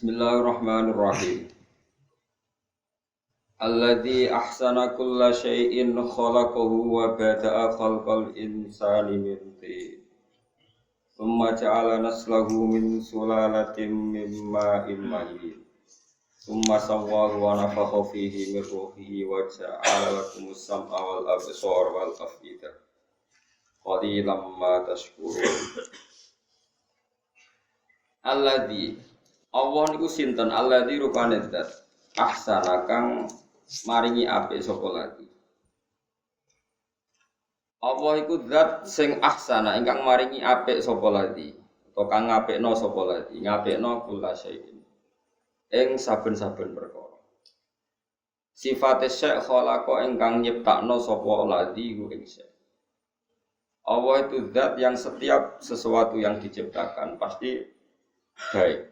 Bismillahirrahmanirrahim. Alladzi ahsana kulla syai'in khalaqahu wa bada'a khalqal insani min tin. Tsumma ja'ala naslahu min sulalatin min ma'in mahin. Tsumma sawwahu wa nafakha fihi min ruhihi wa ja'ala lakumus sam'a wal absara wal af'idah. Qalilan ma tashkurun. Alladzi Allah niku sinten alladzi rupane zat ahsana kang maringi apik sapa lagi. Allah iku zat sing ahsana ingkang maringi apik sapa lagi. Utawa kang ngapikno sapa lagi, ngapikno kula syai'in. Ing saben-saben perkara. Sifate syekh khalaqa ingkang nyiptakno sapa lagi ku ing syekh. Allah itu zat yang setiap sesuatu yang diciptakan pasti baik.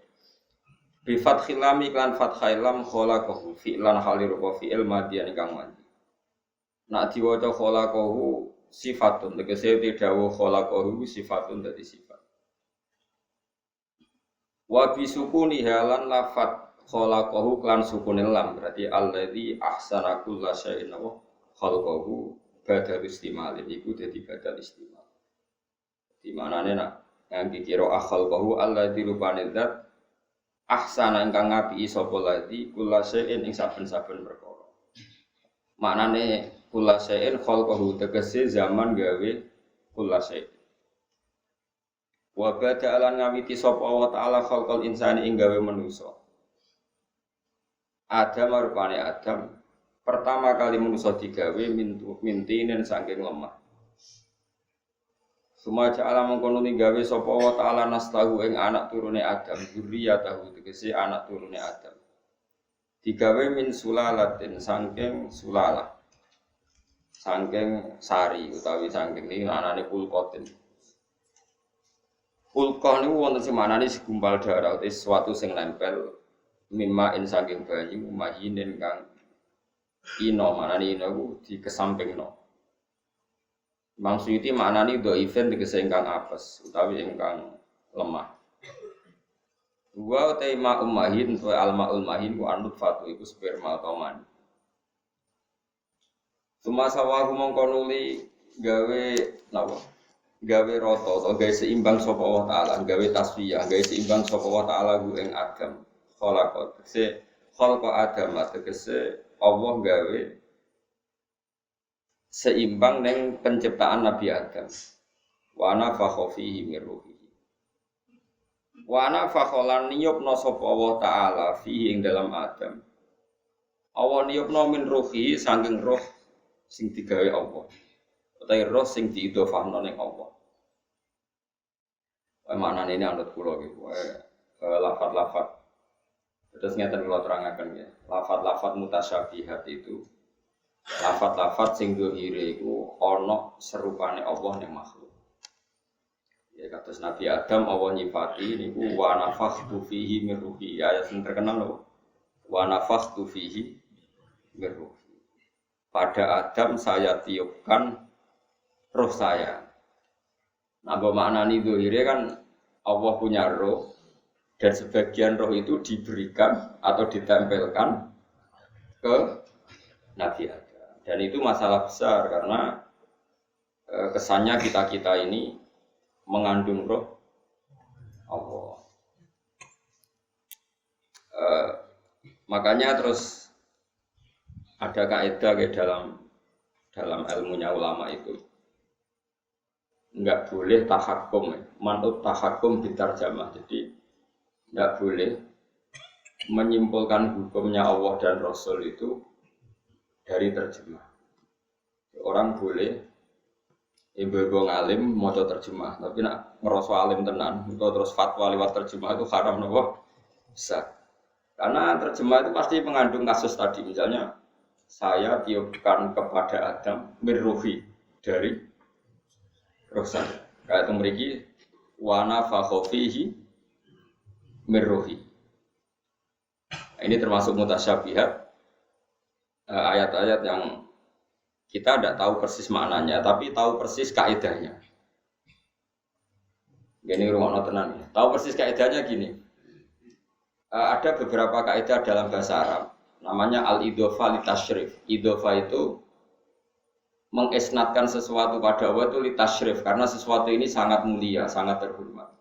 Bi fathil lam iklan fathil lam khalaqahu fi'lan halir wa fi'il madiyan ingkang mandi. Nak diwaca khalaqahu sifatun tegese dawuh khalaqahu sifatun dadi sifat. Wa bi sukuni halan lafat khalaqahu klan sukunil lam berarti allazi ahsana kulla syai'in wa khalaqahu badal istimal iku dadi badal istimal. Di manane nak ngangge kira khalaqahu allazi rupane zat ahsana ingkang ngapiki sapa lati kula syai'in ing saben-saben perkara. Maknane kula syai'in khalqahu tegese zaman gawe kula syai'in. Wa bada'alan ngawiti sapa Allah taala khalqal insani ing gawe manusa. Adam rupane Adam pertama kali manusa digawe mintinen saking lemah. Sumaja alam mengkono gawe sapa wa ta'ala naslahu ing anak turune Adam, dzurriyyatahu tegese anak turune Adam. Digawe min sulalatin saking sulalah. Saking sari utawi saking iki anane pulkotin. Pulkah niku wonten sing manane segumpal darah utawa sesuatu sing nempel mimma in saking banyu mahinen kang ino manane ino ku dikesampingno. Imam Suyuti maknani dhaifan tegese ingkang apes utawi ingkang lemah. Wa taima ummahin wa almaul mahin ku anut fatu iku sperma atau mani. Semasa wahu mongko nuli gawe napa? Gawe rata atau gawe seimbang sapa Allah taala, gawe tasfiyah, gawe seimbang sapa Allah taala ku ing Adam. Khalaqat tegese khalqa Adam tegese Allah gawe seimbang neng penciptaan Nabi Adam. Wa nafakha fihi min ruhihi. Wa nafakha niyupna sapa Allah taala fihi ing dalam Adam. Allah niyupna min ruhihi saking roh sing digawe Allah. Utawi roh sing diidhofahno ning Allah. Maknane ini anut kula iki lafaz-lafaz. Terus ngeten kula terangaken ya. Lafaz-lafaz mutasyabihat itu lafat-lafat sing dohire iku ana serupane Allah ning makhluk. Ya kados Nabi Adam Allah nyifati niku wa nafakhtu fihi min ruhi. Ayat sing terkenal lho. Wa nafakhtu fihi min ruhi. Pada Adam saya tiupkan roh saya. Nah, maknani dohire kan Allah punya roh dan sebagian roh itu diberikan atau ditempelkan ke Nabi Adam. Dan itu masalah besar karena kesannya kita ini mengandung roh Allah. Makanya terus ada kaidah dalam ilmunya ulama itu enggak boleh tahakkum, manut tahakkum bitarjamah. Jadi enggak boleh menyimpulkan hukumnya Allah dan Rasul itu dari terjemah. Orang boleh ibu-ibu ngalim maca terjemah, tapi nak ngerasa alim tenan atau terus fatwa lewat terjemah itu haram napa? Besar. Karena terjemah itu pasti mengandung kasus tadi, misalnya saya tiupkan kepada Adam mirruhi dari roh saya. Kayak itu mriki wa nafakha fihi mirruhi. Ini termasuk mutasyabihat. Ayat-ayat yang kita tidak tahu persis maknanya, tapi tahu persis kaidahnya. Gini rumah tenan. Tahu persis kaidahnya gini. Ada beberapa kaidah dalam bahasa Arab, namanya al-idhofa litasyrif. Idhofa itu mengisnadkan sesuatu pada Allah itu litasyrif, karena sesuatu ini sangat mulia, sangat terhormat.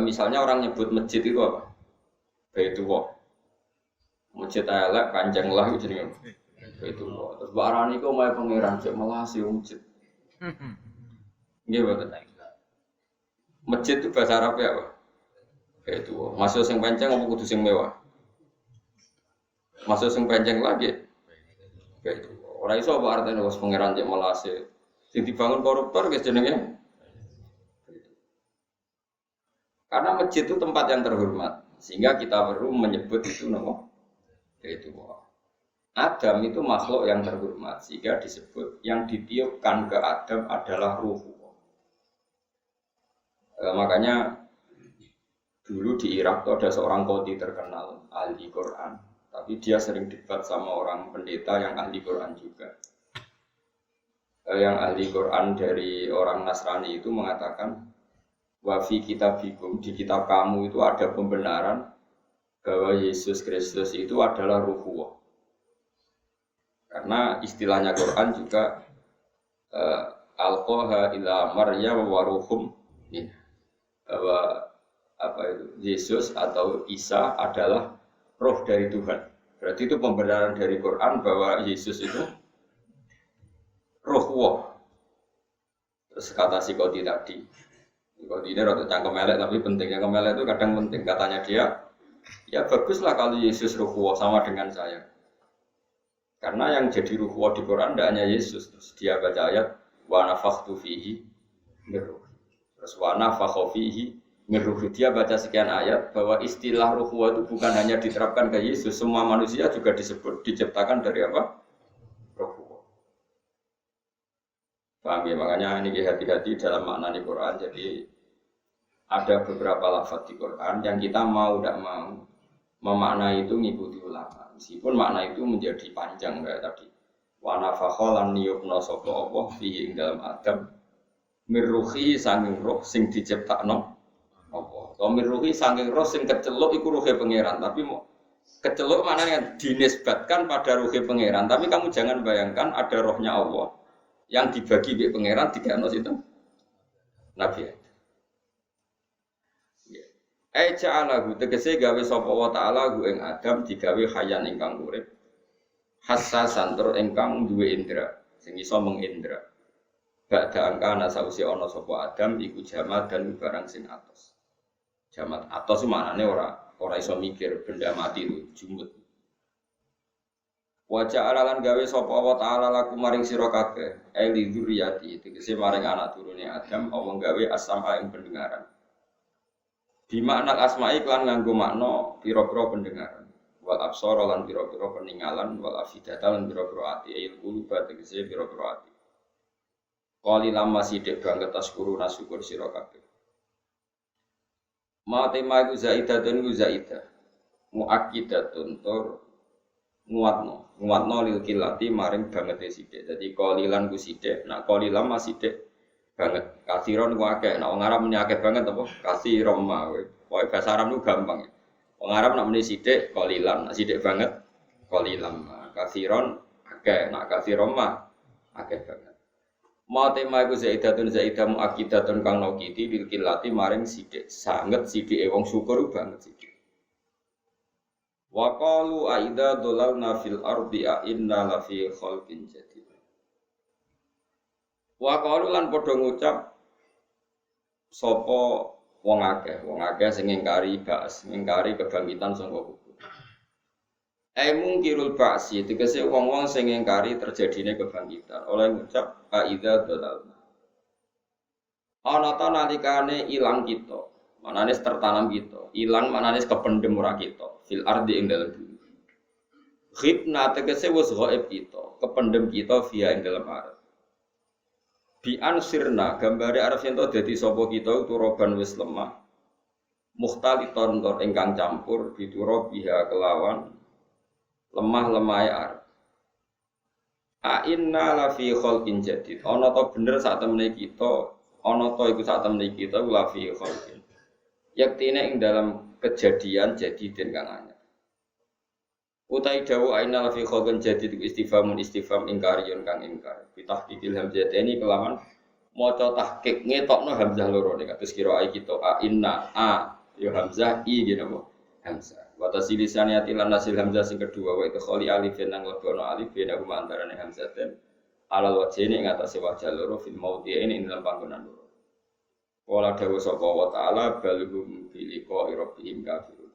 Misalnya orang nyebut masjid itu apa? Baitullah. Masjid elek, kanjeng lah itu jenenge Baitullah. Terus barang niku omahe pangeran cek malah si masjid. Nggih mboten. Masjid itu bahasa Arab ya, apa? Baitullah. Masuk sing penceng apa kudu sing mewah? Masuk sing penceng lagi. Baitullah. Ora iso apa artine wis pangeran cek malah sing dibangun koruptor guys jenenge. Karena masjid itu tempat yang terhormat, sehingga kita perlu menyebut itu nama itu. Adam itu makhluk yang terhormat, sehingga disebut yang ditiupkan ke Adam adalah ruh. Makanya dulu di Irak itu ada seorang qadhi terkenal ahli Quran, tapi dia sering debat sama orang pendeta yang ahli Quran juga. Yang ahli Quran dari orang Nasrani itu mengatakan, wa fi kitabikum, di kitab kamu itu ada pembenaran bahwa Yesus Kristus itu adalah ruhullah. Karena istilahnya Quran juga alqaha ila Maryam wa ruhum, bahwa apa itu Yesus atau Isa adalah roh dari Tuhan. Berarti itu pembenaran dari Quran bahwa Yesus itu ruhullah. Terus kata si Qadhi tadi, kalau ini rada cangkem melek, tapi pentingnya kemelek itu kadang penting. Katanya dia, ya baguslah kalau Yesus ruhullah sama dengan saya. Karena yang jadi ruhullah di Quran tidak hanya Yesus. Terus dia baca ayat wa nafakhtu fihi min ruhi. Terus wa nafakha fihi min ruhi. Dia baca sekian ayat bahwa istilah ruhullah itu bukan hanya diterapkan ke Yesus, semua manusia juga disebut diciptakan dari apa? Ruhullah. Paham ya? Makanya ini hati-hati dalam makna di Quran. Jadi ada beberapa lafaz di Quran yang kita mau tidak mau memaknai itu ngikuti ulama. Meskipun makna itu menjadi panjang kayak tadi. Wa nafakha lan niyupna sapa Allah fi dalam Adam mirruhi sanging roh sing diciptakno apa. To mirruhi sanging roh sing keceluk iku ruhe pangeran, tapi keceluk maknanya dinisbatkan pada ruhe pangeran. Tapi kamu jangan bayangkan ada rohnya Allah yang dibagi be pangeran dikano itu Nabi. Ja'alahu tegese gawe sapa wa ta'ala hu ing Adam digawe hayan ingkang urip. Hassasan tur ingkang duwe indra, sing iso mengendra. Ba'da angkana sausi ana sapa Adam iku jamat dan barang sing atos. Jamat atos maknane ora iso mikir, benda mati itu jumut. Wa ja'ala lan gawe sapa wa ta'ala laku maring sira kabeh, li dzurriyyati tegese maring anak turune Adam Allah gawe as-sam'a ing pendengaran. Di makna asma'i klan nganggo makna pira-pira pendengaran. Wal absara lan pira-pira peninggalan, wal afidata lan pira-pira ati, il quluba tegese pira-pira ati. Qali lama sithik banget taskuru nasyukur sira kabeh. Matema iku zaidatun iku zaidah. Muakkidatun tur nguatno lil kilati maring bangete sithik. Dadi qalilan ku sithik, nek qalilan masih sithik banget. Kasiron ku akeh, nek wong Arab muni akeh banget apa? Kasiron mah. Pokoke bahasa Arab ku gampang. Wong Arab nek muni sithik qalilan, nek sithik banget qalilan. Kasiron akeh, nek kasiron mah akeh banget. Matema iku zaidatun zaidah muakkidatun kang nokiti lil kilati maring sithik. Sanget sithike wong syukur banget sithik. Wa qalu aida dolalna fil ardi a inna la fi khalqin jadid. Wa qalu lan padha ngucap sapa wong akeh sing ngingkari ba'as, ngingkari kebangkitan saka kubur. Mungkirul ba'si tegese wong-wong sing ngingkari terjadine kebangkitan oleh ngucap aida dolalna. Ana ta nalikane ilang kita, manane tertanam kita, ilang manane kependhem ora kita, fil ardi ing dalem bumi. Khibna tegese wis ghaib kita, kependhem kita via ing dalem arep. Bi ansirna gambare arep yen to dadi sapa kita turoban wis lemah. Mukhtaliton tur ingkang campur dituro biha kelawan lemah-lemahe arep. A inna la fi khalqin jadid. Ana to bener sak temene kita, ana to iku sak temene kita la fi khalqin. Yaktine ing dalam kejadian jadi den kang anyar. Utai dawu ainal fi khalqin jadid istifamun istifham ingkariyun kang ingkar. Bitahqiqil hamzataini kelawan maca tahqiq ngetokno hamzah loro nek kados kira ai kita a inna a ya hamzah i gitu apa hamzah. Wa tasilisaniyati lan nasil hamzah sing kedua wa itu khali alif nang lebono alif bena huma antarane hamzah ten alal wajhini ing atase wajah loro fil maudhi'in ing dalam panggonan loro. Wala dawu sapa wa ta'ala balhum biliqa rabbihim kafirun.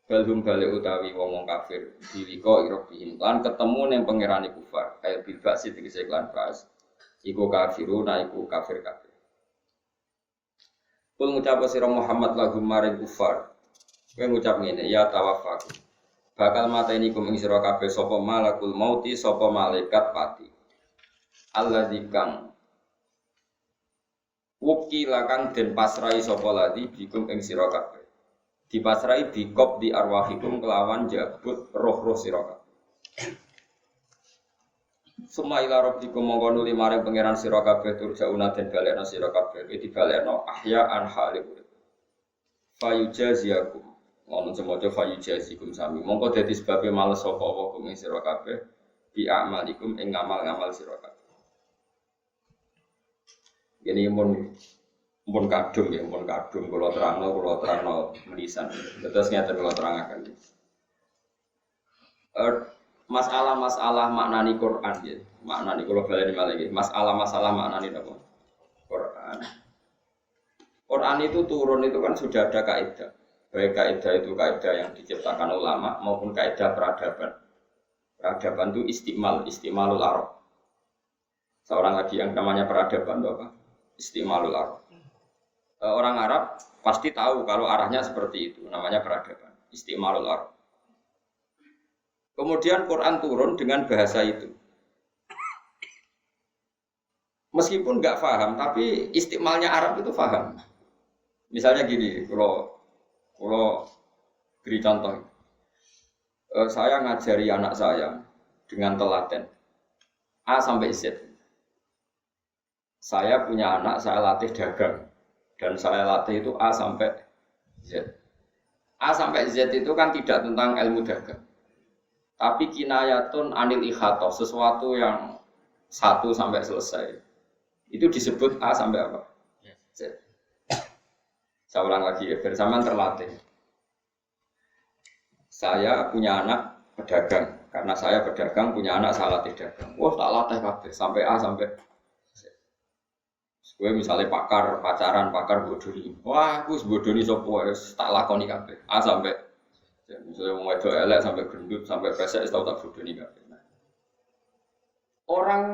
Balhum bali utawi wong kafir biliqa rabbihim lan ketemu ning pangerane kufar kaya bil ba'si tegese lan ba'as. Iku kafiruna iku kafir-kafir. Kul ngucap sira Muhammad lahum maring kufar. Kowe ngucap ngene ya tawaffaku. Bakal mateni kum ing sira kabeh sapa malakul mauti sapa malaikat pati. Alladzi kang wukila kang den pasrai sapa ladi bikum ing sira kabeh. Dipasrai bikop di arwahikum kelawan jabut roh-roh sira kabeh. Suma ila rabbikum mongko nuli maring pangeran sira kabeh turjauna den balekno sira kabeh iki dibalekno ahya an halih. Fayujaziakum ngono semoga fayujazikum sami mongko dadi sebabe males sapa wa kum ing sira kabeh bi amalikum ing ngamal-ngamal sira kabeh. Ini mun kadung ya, mun kadung kula terangno menisan. Terus ngeten kula terangaken. Masalah-masalah maknani Quran ya. Maknani kula baleni malih iki. Masalah-masalah maknani apa? Quran. Quran itu turun itu kan sudah ada kaidah. Baik kaidah itu kaidah yang diciptakan ulama maupun kaidah peradaban. Peradaban itu istimalul Arab. Seorang lagi yang namanya peradaban itu apa? Istimalul Arab. Orang Arab pasti tahu kalau arahnya seperti itu, namanya peradaban. Istimalul Arab. Kemudian Quran turun dengan bahasa itu. Meskipun nggak paham, tapi istimalnya Arab itu paham. Misalnya gini, kalau beri contoh, saya ngajari anak saya dengan telaten A sampai Z. Saya punya anak, saya latih dagang dan saya latih itu A sampai Z. A sampai Z itu kan tidak tentang ilmu dagang, tapi kinayatun anil ikhatoh, sesuatu yang 1 sampai selesai. Itu disebut A sampai apa? Z. Saya ulang lagi ya, bersamaan terlatih. Saya punya anak pedagang, karena saya pedagang punya anak saya latih dagang. Wah tak latih kabeh sampai A sampai Z. Gue misalnya pacaran bodoni. Wah aku bodoni sopo wis tak lakoni kabeh. A sampai misalnya mau wedok elek sampai gendut sampai pesek tahu tak bodoni kabeh. Nah. Orang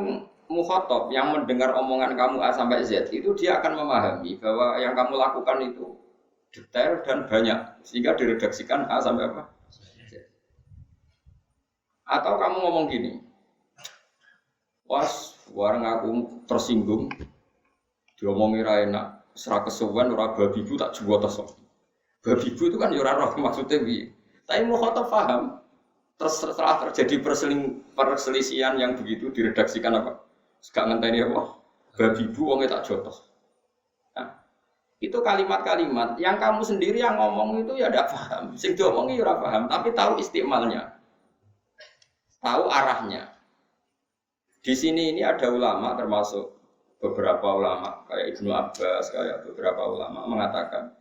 mukhatab yang mendengar omongan kamu A sampai Z itu dia akan memahami bahwa yang kamu lakukan itu detail dan banyak sehingga diredaksikan A sampai apa? Z. Atau kamu ngomong gini. Was, warang aku tersinggung. Diomongi ra enak, serak kesuwen ora babi bu tak juwo tos. Babi bu itu kan ya ora roh maksudnya piye. Tapi mukhatab paham. Setelah terjadi perselisihan yang begitu diredaksikan apa? Gak ngenteni apa? Babi bu wong tak jotos. Nah, itu kalimat-kalimat yang kamu sendiri yang ngomong itu ya ndak paham. Sing diomongi ya ora paham, tapi tahu istimalnya. Tahu arahnya. Di sini ini ada ulama termasuk beberapa ulama kayak Ibnu Abbas, kayak beberapa ulama mengatakan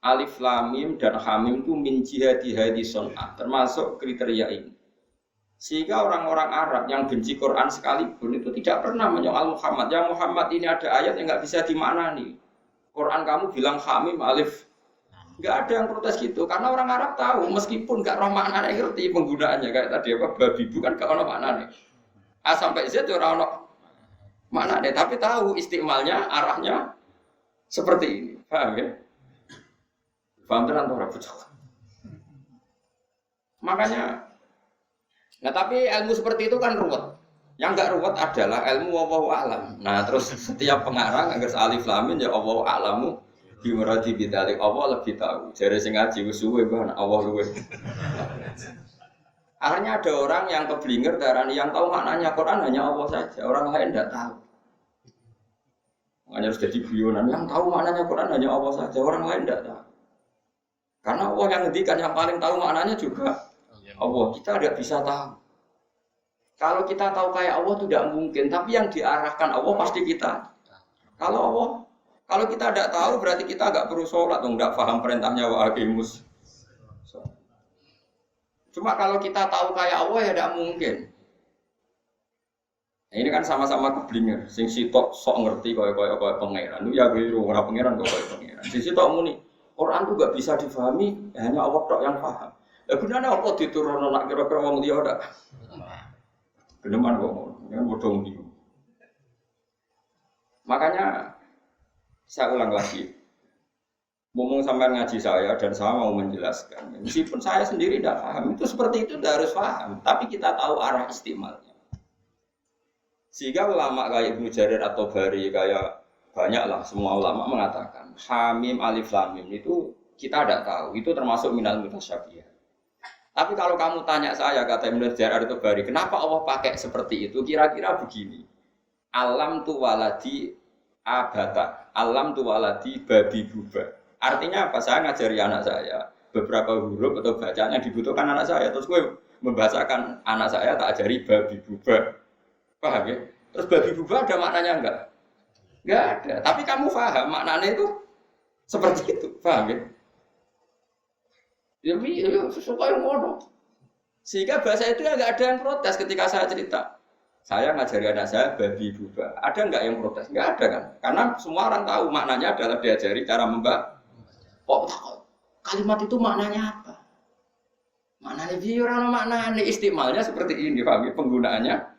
alif lam mim dan hamim itu min jihadi hadi sun'ah, termasuk kriteria ini. Sehingga orang-orang Arab yang benci Quran sekalipun itu tidak pernah menyoal Muhammad. Ya Muhammad ini ada ayat yang nggak bisa dimaknani. Quran kamu bilang hamim alif, nggak ada yang protes gitu. Karena orang Arab tahu meskipun nggak roh maknanya ngerti penggunaannya kayak tadi apa babi bukan nggak ono maknanya. A sampai Z orang ono mana deh, tapi tahu istimalnya, arahnya seperti ini, paham ya? Paham tenan ora bocah. Makanya, nah tapi ilmu seperti itu kan ruwet. Yang enggak ruwet adalah ilmu wallahu alam. Nah terus setiap pengarang agar alif lam mim ya wallahu alamu bi muradi bidzalik, Allah lebih tahu. Jare sing ngaji wis suwe bah Allah luwe. Akhirnya ada orang yang keblinger darani yang tahu maknanya Quran hanya Allah saja, orang lain tidak tahu. Makanya harus jadi guyonan yang tahu maknanya Quran hanya Allah saja, orang lain tidak tahu. Karena Allah yang ngendikan yang paling tahu maknanya juga Allah. Kita tidak bisa tahu. Kalau kita tahu kayak Allah itu tidak mungkin, tapi yang diarahkan Allah pasti kita. Kalau kita tidak tahu berarti kita nggak perlu sholat, nggak paham perintahnya wa aqimus. Cuma kalau kita tahu kayak Allah ya tidak mungkin. Nah, ini kan sama-sama keblinger. Sing sitok sok ngerti kaya pangeran. Lu ya biru ora pangeran kok kaya pangeran. Sing sitok muni Quran itu nggak bisa difahami, hanya Allah tok yang paham. Ya gunane apa diturunno nak kira-kira wong liya ndak? Geneman kok ngono, bodong iki. Makanya saya ulang lagi. Ngomong sampai ngaji saya dan saya mau menjelaskan. Meskipun saya sendiri tidak paham, itu seperti itu tidak harus paham, tapi kita tahu arah istimalnya. Sehingga ulama kayak Ibnu Jarir atau Bari kayak banyaklah semua ulama mengatakan Hamim Alif Lam Mim itu kita tidak tahu, itu termasuk minal mutasyabih. Tapi kalau kamu tanya saya, kata Ibnu Jarir atau Bari, kenapa Allah pakai seperti itu? Kira-kira begini. Alam tu waladi abata, alam tu waladi babi buba. Artinya apa? Saya ngajari anak saya beberapa huruf atau bacaan yang dibutuhkan anak saya. Terus gue membahasakan anak saya tak ajari babi buba. Paham ya? Terus babi buba ada maknanya enggak? Enggak ada. Tapi kamu paham maknanya itu seperti itu. Paham ya? Ya suka yang ngono. Sehingga bahasa itu enggak ada yang protes ketika saya cerita. Saya ngajari anak saya babi buba. Ada enggak yang protes? Enggak ada kan? Karena semua orang tahu maknanya adalah diajari cara membaca. Kok kalimat itu maknanya apa? Maknanya dia orang maknanya istimalnya seperti ini, paham? Penggunaannya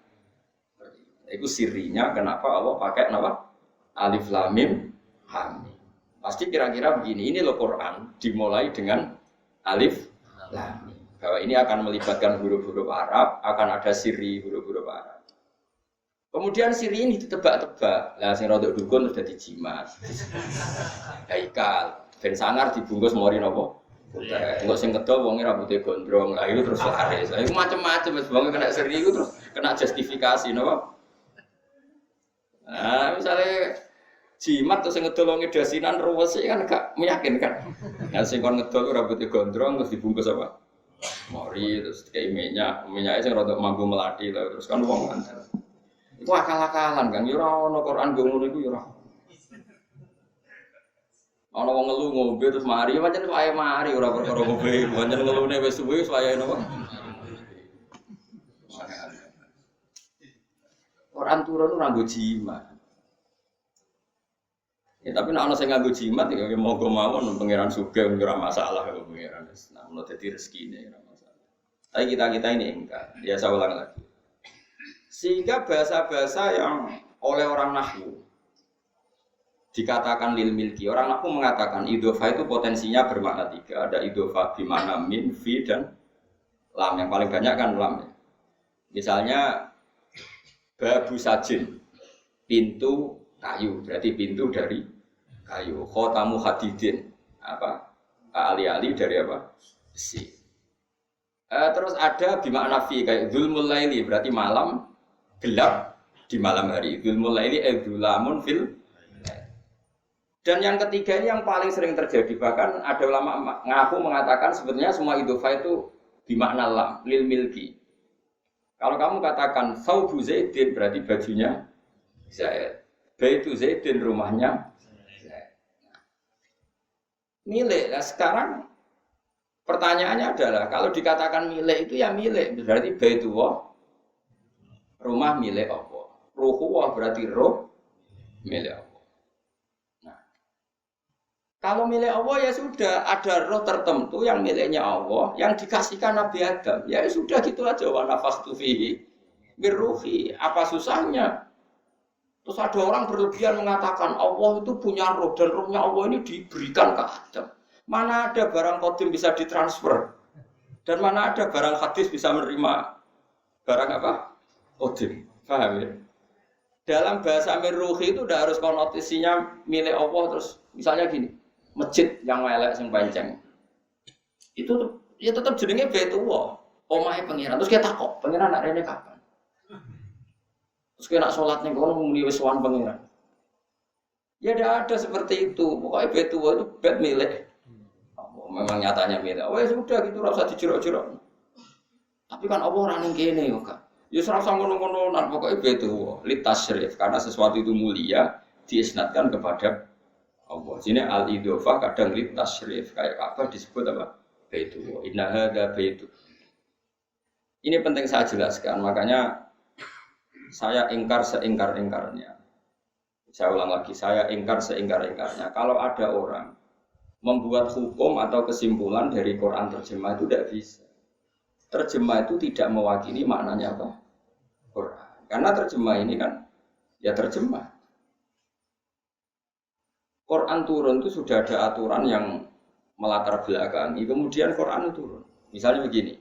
itu sirinya kenapa Allah pakai nama Alif Lam Mim Hamim. Pasti kira-kira begini, ini loh Quran dimulai dengan Alif Lam Mim. Bahwa ini akan melibatkan huruf-huruf Arab, akan ada siri huruf-huruf Arab. Kemudian siri ini ditebak-tebak. Lah sing rodok dukun sudah dijimat. Haikal ben sangar dibungkus mori napa? Engko sing kedo wonge rambute gondrong. Lah itu terus laris. Lah iku macam-macam wis wong kena seri iku terus kena justifikasi napa? Nah, misalnya jimat terus sing ngedol wonge dasinan ruwes kan gak meyakinkan. Nah sing kon ngedol rambute gondrong terus dibungkus apa? Mori terus kayak minyaknya sing rada mampu melati lah terus kan wong kan. Iku akal-akalan kan yo ora ono Quran go ngono iku yo ora. Ana wong ngelu ngombe terus mari pancen wae mari ora perkara ngombe, pancen ngelune wis suwe wis wae napa. Quran turun ora nggo jimat. Ya tapi nek ana sing nganggo jimat ya monggo mawon pangeran sugih ora masalah kok pangeran. Nah, ono dadi rezekine ora masalah. Tapi kita ini enggak. Ya saya ulang lagi. Sehingga bahasa-bahasa yang oleh orang nahwu dikatakan lil milki. Orang nahwu mengatakan idhofah itu potensinya bermakna tiga. Ada idhofah bimana min, fi, dan lam. Yang paling banyak kan lam. Ya. Misalnya babu sajin, pintu kayu. Berarti pintu dari kayu. Khotamu hadidin. Apa? Ali-ali dari apa? Besi. Terus ada bimana fi kayak dzulmul laili berarti malam. Gelap di malam hari. Dzulmul laili dzulamun fil. Dan yang ketiga ini yang paling sering terjadi, bahkan ada ulama ngaku mengatakan sebenarnya semua idhofah itu bimakna lam, lil milki. Kalau kamu katakan thawbu Zaidin berarti bajunya Zaid. Baitu Zaidin rumahnya Zaid. Milik. Nah sekarang pertanyaannya adalah kalau dikatakan milik itu ya milik berarti baitullah rumah milik Allah. Ruhuwah berarti roh milik Allah. Nah, kalau milik Allah ya sudah ada roh tertentu yang miliknya Allah yang dikasihkan Nabi Adam. Ya sudah gitu aja wa nafakhtu fihi min ruhi. Apa susahnya? Terus ada orang berlebihan mengatakan Allah itu punya roh dan rohnya Allah ini diberikan ke Adam. Mana ada barang qadim bisa ditransfer? Dan mana ada barang hadis bisa menerima barang apa? Qadim. Paham ya? Dalam bahasa mirruhi itu udah harus konotasinya milik Allah terus misalnya gini, masjid yang elek sing panceng. Itu ya tetap jenenge Baitullah, omahe pangeran. Terus kita takok, pangeran nak rene kapan? Terus kita nak salat ning kono muni wis sowan pangeran. Ya tidak ada seperti itu. Pokoknya Baitullah itu bait milik. memang nyatanya beda. Oh ya sudah gitu, rasa dijerok-jerok. Tapi kan Allah ora ning kene yo, Kak. Ya ora usah ngono-ngono, nan pokoke beto litasyrif karena sesuatu itu mulia diisnadkan kepada Allah. Sini al-idhofah kadang litasyrif kayak apa disebut apa? Baitu. Inna hadza baitu. Ini penting saya jelaskan, makanya saya ingkar seingkar-ingkarnya. Saya ulang lagi, saya ingkar seingkar-ingkarnya. Kalau ada orang membuat hukum atau kesimpulan dari Quran terjemah itu tidak bisa. Terjemah itu tidak mewakili maknanya apa? Quran. Karena terjemah ini kan ya terjemah. Quran turun itu sudah ada aturan yang melatar belakangi. Kemudian Quran turun. Misalnya begini.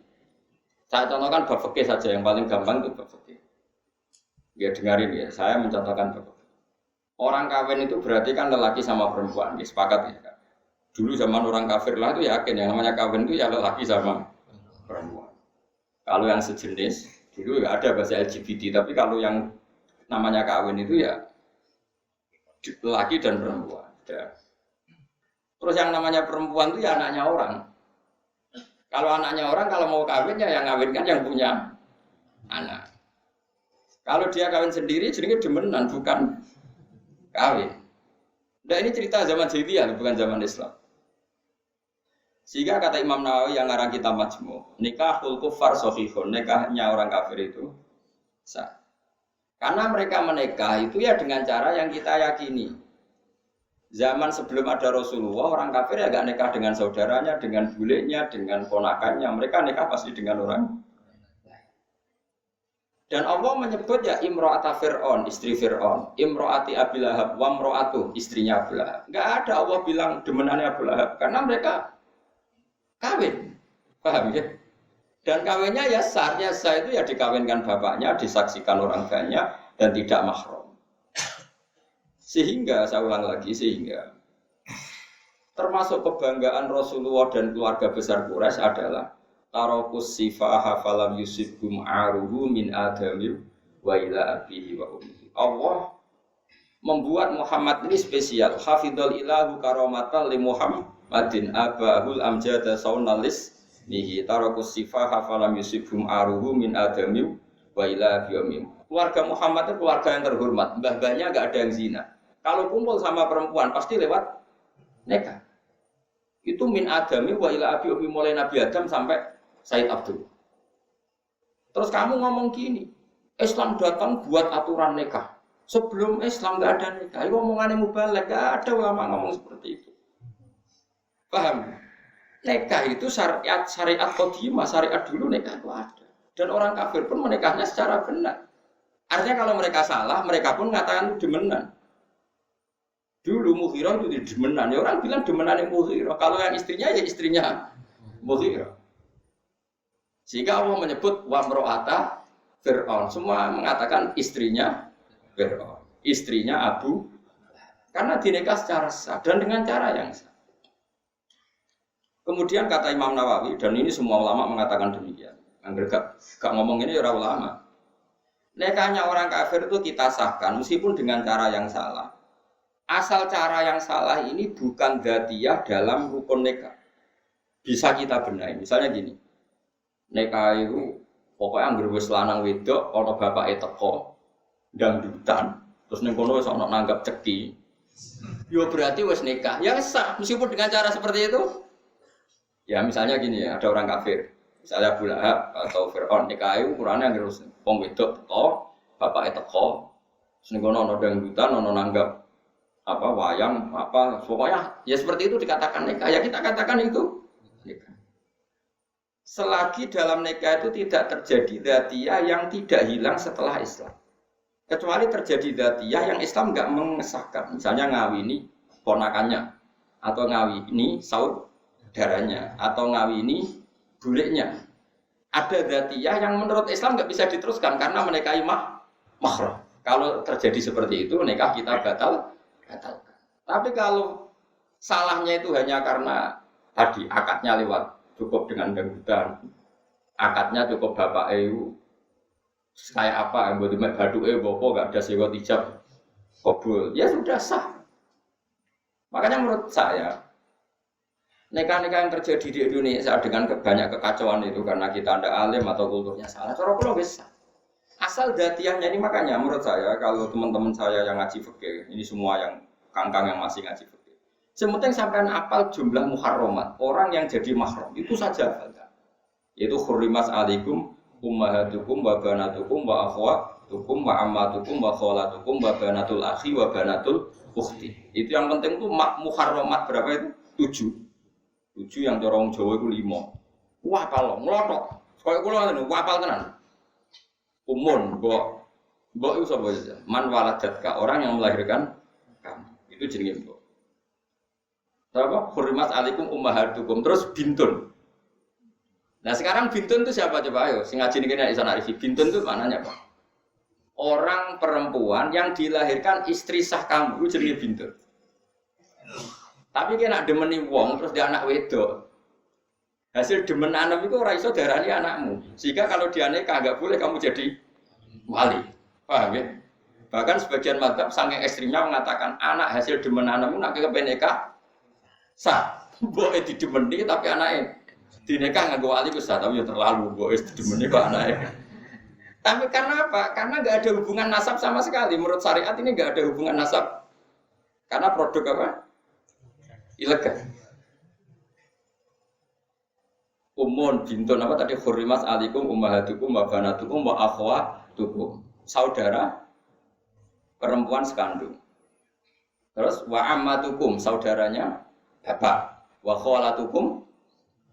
Saya contohkan bab fikih saja yang paling gampang itu bab fikih. Ya dengarin ya, saya mencontohkan bab fikih. Orang kawin itu berarti kan lelaki sama perempuan, ya, sepakat ya. Dulu zaman orang kafir lah itu yakin yang namanya kawin itu ya lelaki sama perempuan. Kalau yang sejenis, dulu nggak ada bahasa LGBT, tapi kalau yang namanya kawin itu ya lelaki dan perempuan. Ya. Terus yang namanya perempuan itu ya anaknya orang. Kalau anaknya orang, kalau mau kawin ya yang kawinkan yang punya anak. Kalau dia kawin sendiri, jadi demenan bukan kawin. Nah ini cerita zaman jahiliyah, bukan zaman Islam. Sehingga kata Imam Nawawi yang ngarang kitab Majmu', nikahul kufar sahihun, nikahnya orang kafir itu sah. Karena mereka menikah itu ya dengan cara yang kita yakini. Zaman sebelum ada Rasulullah, orang kafir ya gak nikah dengan saudaranya, dengan bulenya, dengan ponakannya. Mereka nikah pasti dengan orang. Dan Allah menyebut ya imro'ata Fir'aun, istri Fir'aun, imro'ati Abi Lahab, wa imro'atu, istrinya Abu Lahab. Gak ada Allah bilang demenannya Abu Lahab, karena mereka kawin. Paham ya? Dan kawinnya ya sah itu ya dikawinkan bapaknya, disaksikan orang banyak, dan tidak mahram. Sehingga, saya ulang lagi, termasuk kebanggaan Rasulullah dan keluarga besar Quraisy adalah tarokus sifaha falam yusibhum aruhu min adamil wa ila abihi wa ummihi. Allah membuat Muhammad ini spesial. Hafidhul ilahu karamatan li Muhammadin abahul amjada saunalis nihi tarokus sifaha falam yusibhum aruhu min adamil wa ila abihi wa ummihi. Keluarga Muhammad itu keluarga yang terhormat. Mbah-mbahnya enggak ada yang zina. Kalau kumpul sama perempuan pasti lewat nikah. Itu min adami wa ila abi ummi mulai Nabi Adam sampai Said Abdul. Terus kamu ngomong gini, Islam datang buat aturan nikah. Sebelum Islam enggak ada nikah. Itu omongannya mubalagh, enggak ada ulama ngomong seperti itu. Paham? Nikah itu syariat qadimah, syariat dulu nikah itu ada. Dan orang kafir pun menikahnya secara benar. Artinya kalau mereka salah, mereka pun mengatakan demenan. Dulu Mughirah itu demenan, ya orang bilang demenan yang Mughirah. Kalau yang istrinya ya istrinya Mughirah. Sehingga Allah menyebut wa mro'ata Fir'aun. Semua mengatakan istrinya Fir'aun, istrinya Abu. Karena dinikah secara sah dan dengan cara yang sah. Kemudian kata Imam Nawawi, dan ini semua ulama mengatakan demikian. Angger gak ngomong ini ya ulama. Nikahnya orang kafir itu kita sahkan meskipun dengan cara yang salah. Asal cara yang salah ini bukan dzatiyah dalam rukun nikah. Bisa kita benahi. Misalnya gini. Nikah itu pokoknya anggere wis lanang wedok ana bapake teko dangdutan, terus ning kono wis ana nanggap ceki. Yo berarti wis nikah. Ya sah meskipun dengan cara seperti itu. Ya misalnya gini ya, ada orang kafir. Misalnya Abu Lahab atau Fir'aun nikah itu ukurane anggere wong wedok teko, bapake teko. Terus ning kono ana dangdutan, ana nanggap apa wayang apa pokoknya ya seperti itu dikatakan nikah ya kita katakan itu nikah. Selagi dalam nikah itu tidak terjadi dzatiyah yang tidak hilang setelah Islam, kecuali terjadi dzatiyah yang Islam enggak mengesahkan, misalnya ngawini ponakannya atau ngawini saudaranya atau ngawini bulenya. Ada dzatiyah yang menurut Islam enggak bisa diteruskan karena menikahi mahram. Kalau terjadi seperti itu nikah kita batalkan. Tapi kalau salahnya itu hanya karena tadi akadnya lewat cukup dengan dangdutan, akadnya cukup bapak kayak apa, buat dimek baduke bopo gak ada sewa hijab kabul, ya sudah sah. Makanya menurut saya Nikah-nikah yang terjadi di Indonesia dengan banyak kekacauan itu karena kita ada alim atau kulturnya salah. Cara kula wis asal datiahnya ini makanya menurut saya kalau teman-teman saya yang ngaji fikih, ini semua yang kangkang yang masih ngaji fikih. Sementing sampean apal jumlah muharramat, orang yang jadi mahram itu saja hafalkan. Yaitu hurrimat alaikum ummahatukum wa banatukum wa akhwatukum wa ammatukum wa khalatukum wa banatul akhi wa banatul ukhti. Itu yang penting itu muharramat berapa itu? 7 yang cara wong Jawa iku 5. Wah kalau nglothok. Kaya kula ngono, wapal tenan. Umun, mbok itu sapa ya? Man waladatka, orang yang melahirkan kamu. Itu jenenge mbok. Apa? Hurrimat alaikum ummahatukum terus bintun. Nah, sekarang bintun itu siapa coba ayo? Sing ngaji niki nek iso narifi. Bintun itu maknanya apa? Orang perempuan yang dilahirkan istri sah kamu itu jenenge bintun. Tapi kena demeni wong terus dia anak wedok. Hasil demen anak itu ora iso darani anakmu. Sehingga kalau dia nikah enggak boleh kamu jadi wali. Paham ya? Bahkan sebagian mazhab saking ekstrimnya mengatakan anak hasil demen anakmu nak kepen nikah sah. Mbok didemeni tapi anake dinikah nganggo wali ku sah, tapi ya terlalu mbok didemeni kok anake. Tapi karena apa? Karena enggak ada hubungan nasab sama sekali. Menurut syariat ini enggak ada hubungan nasab. Karena produk apa? Ilegal. Umun bintun apa tadi hurrimat alaikum ummahatukum wa banatukum wa akhwatukum. Saudara perempuan sekandung. Terus wa ammatukum saudaranya bapak. Wa khalatukum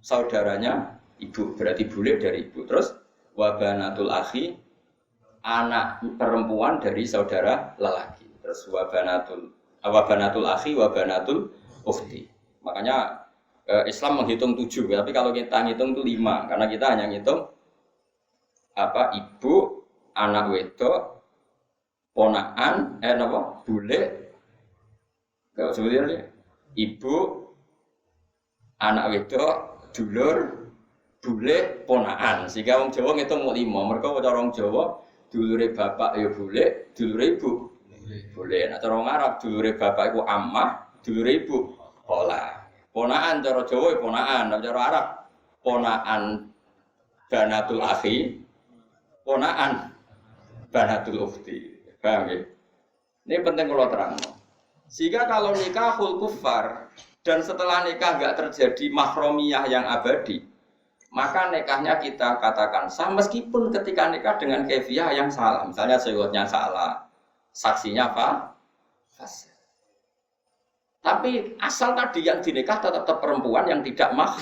saudaranya ibu, berarti bule dari ibu. Terus wa banatul akhi anak perempuan dari saudara lelaki. Terus wa banatul akhi wa banatul ukhti. Makanya Islam menghitung 7, tapi kalau kita ngitung itu 5, karena kita hanya ngitung apa ibu, anak wedok, ponakan, bule, kalau sebenarnya ibu, anak wedok, dulur, bule, ponakan. Sehingga orang Jawa ngitung mau 5. Mereka cara orang Jawa dulure bapak ya bule, dulure ibu bule. Nah cara orang Arab dulure bapak itu ammah, dulure ibu khala. Ponakan cara Jawa ya ponakan, cara Arab ponakan banatul akhi, ponakan banatul ukhti. Paham ya? Ini penting kalau terang. Sehingga kalau nikahul kufar dan setelah nikah enggak terjadi mahromiyah yang abadi, maka nikahnya kita katakan sah meskipun ketika nikah dengan kaifiah yang salah. Misalnya syaratnya salah, saksinya fasik. Tapi asal tadi yang dinikah tetap perempuan yang tidak mahram.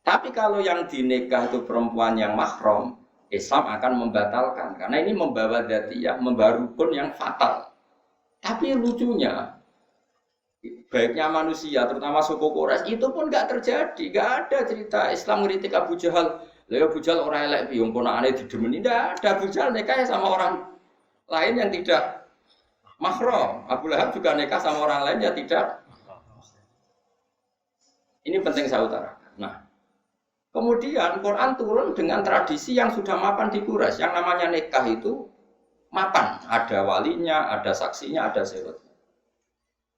Tapi kalau yang dinikah itu perempuan yang mahram, Islam akan membatalkan karena ini membawa dzatiyah, membawa rukun yang fatal. Tapi lucunya, baiknya manusia, terutama suku Quraisy itu pun nggak terjadi, nggak ada cerita Islam ngeritik Abu Jahal. Lalu Abu Jahal orang elek, biung ponakane didemeni, tidak ada. Abu Jahal nikah sama orang lain yang tidak mahram. Abu Lahab juga nikah sama orang lain yang tidak. Ini penting saya utarakan. Nah, kemudian Quran turun dengan tradisi yang sudah mapan di Quraisy. Yang namanya nikah itu mapan, ada walinya, ada saksinya, ada syaratnya.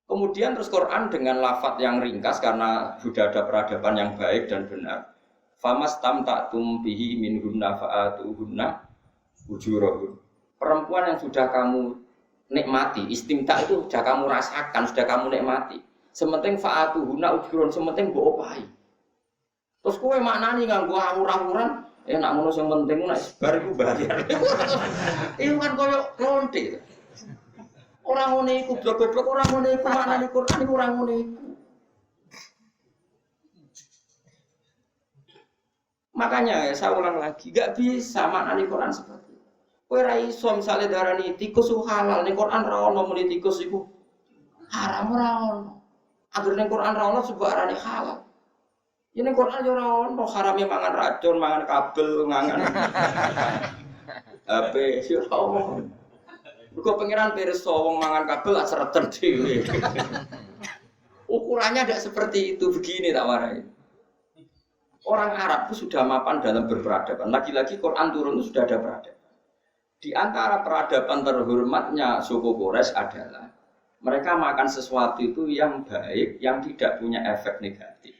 Kemudian terus Quran dengan lafadz yang ringkas karena sudah ada peradaban yang baik dan benar. Famastamta'tum bihi minhunna fa'atuhunna ujurahun. Perempuan yang sudah kamu nikmati, istimta itu sudah kamu rasakan, sudah kamu nikmati. Sementing fa'atuhunna ujurahun, sementing mbok opahi. Terus kowe maknani nganggo awur-awuran, nak ngono sing penting nek bar iku bayar. Iku kan koyo lonte. Ora ngono iku blok-blok ora ngono iku maknane Quran iku ora ngono iku. Makanya ya, saya ulang lagi, gak bisa maknane Quran seperti itu. Kowe ra iso misale darani tikus halal, ning Quran ra ono muni tikus iku haram ora ono. Agar ning Quran ra ono sebab arane halal. Ini Quran yo ora ono harame mangan racun, mangan kabel, mangan HP, yo ora ono. Mergo pengiran pirsa wong mangan kabel lak sereten dhewe. Ukurannya tidak seperti itu, begini tak warai. Orang Arab itu sudah mapan dalam berperadaban. Lagi-lagi Quran turun itu sudah ada peradaban. Di antara peradaban terhormatnya suku Quraisy adalah Mereka makan sesuatu itu yang baik, yang tidak punya efek negatif.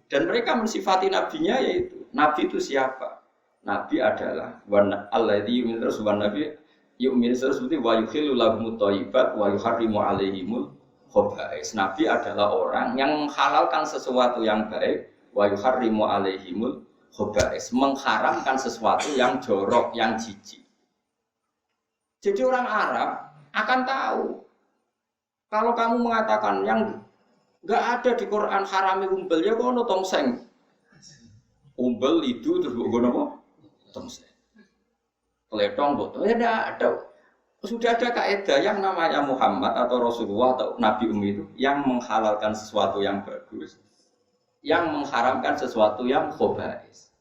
Dan mereka mensifati nabinya yaitu, nabi itu siapa? Nabi adalah alladzi yu'minu terus wan nabi yu'minu terus seperti wa yuhillu lahumut thayyibat wa yuharrimu 'alaihimul khaba'is. Nabi adalah orang yang menghalalkan sesuatu yang baik wa yuharrimu 'alaihimul khaba'is, mengharamkan sesuatu yang jorok, yang jijik. Jadi orang Arab akan tahu kalau kamu mengatakan yang enggak ada di Quran harami umbel ya kono tongseng. Umbel itu terus ngono apa? Tongseng. Peletong botol ya ada. Sudah ada kaidah yang namanya Muhammad atau Rasulullah atau Nabi itu yang menghalalkan sesuatu yang bagus, yang mengharamkan sesuatu yang khobais.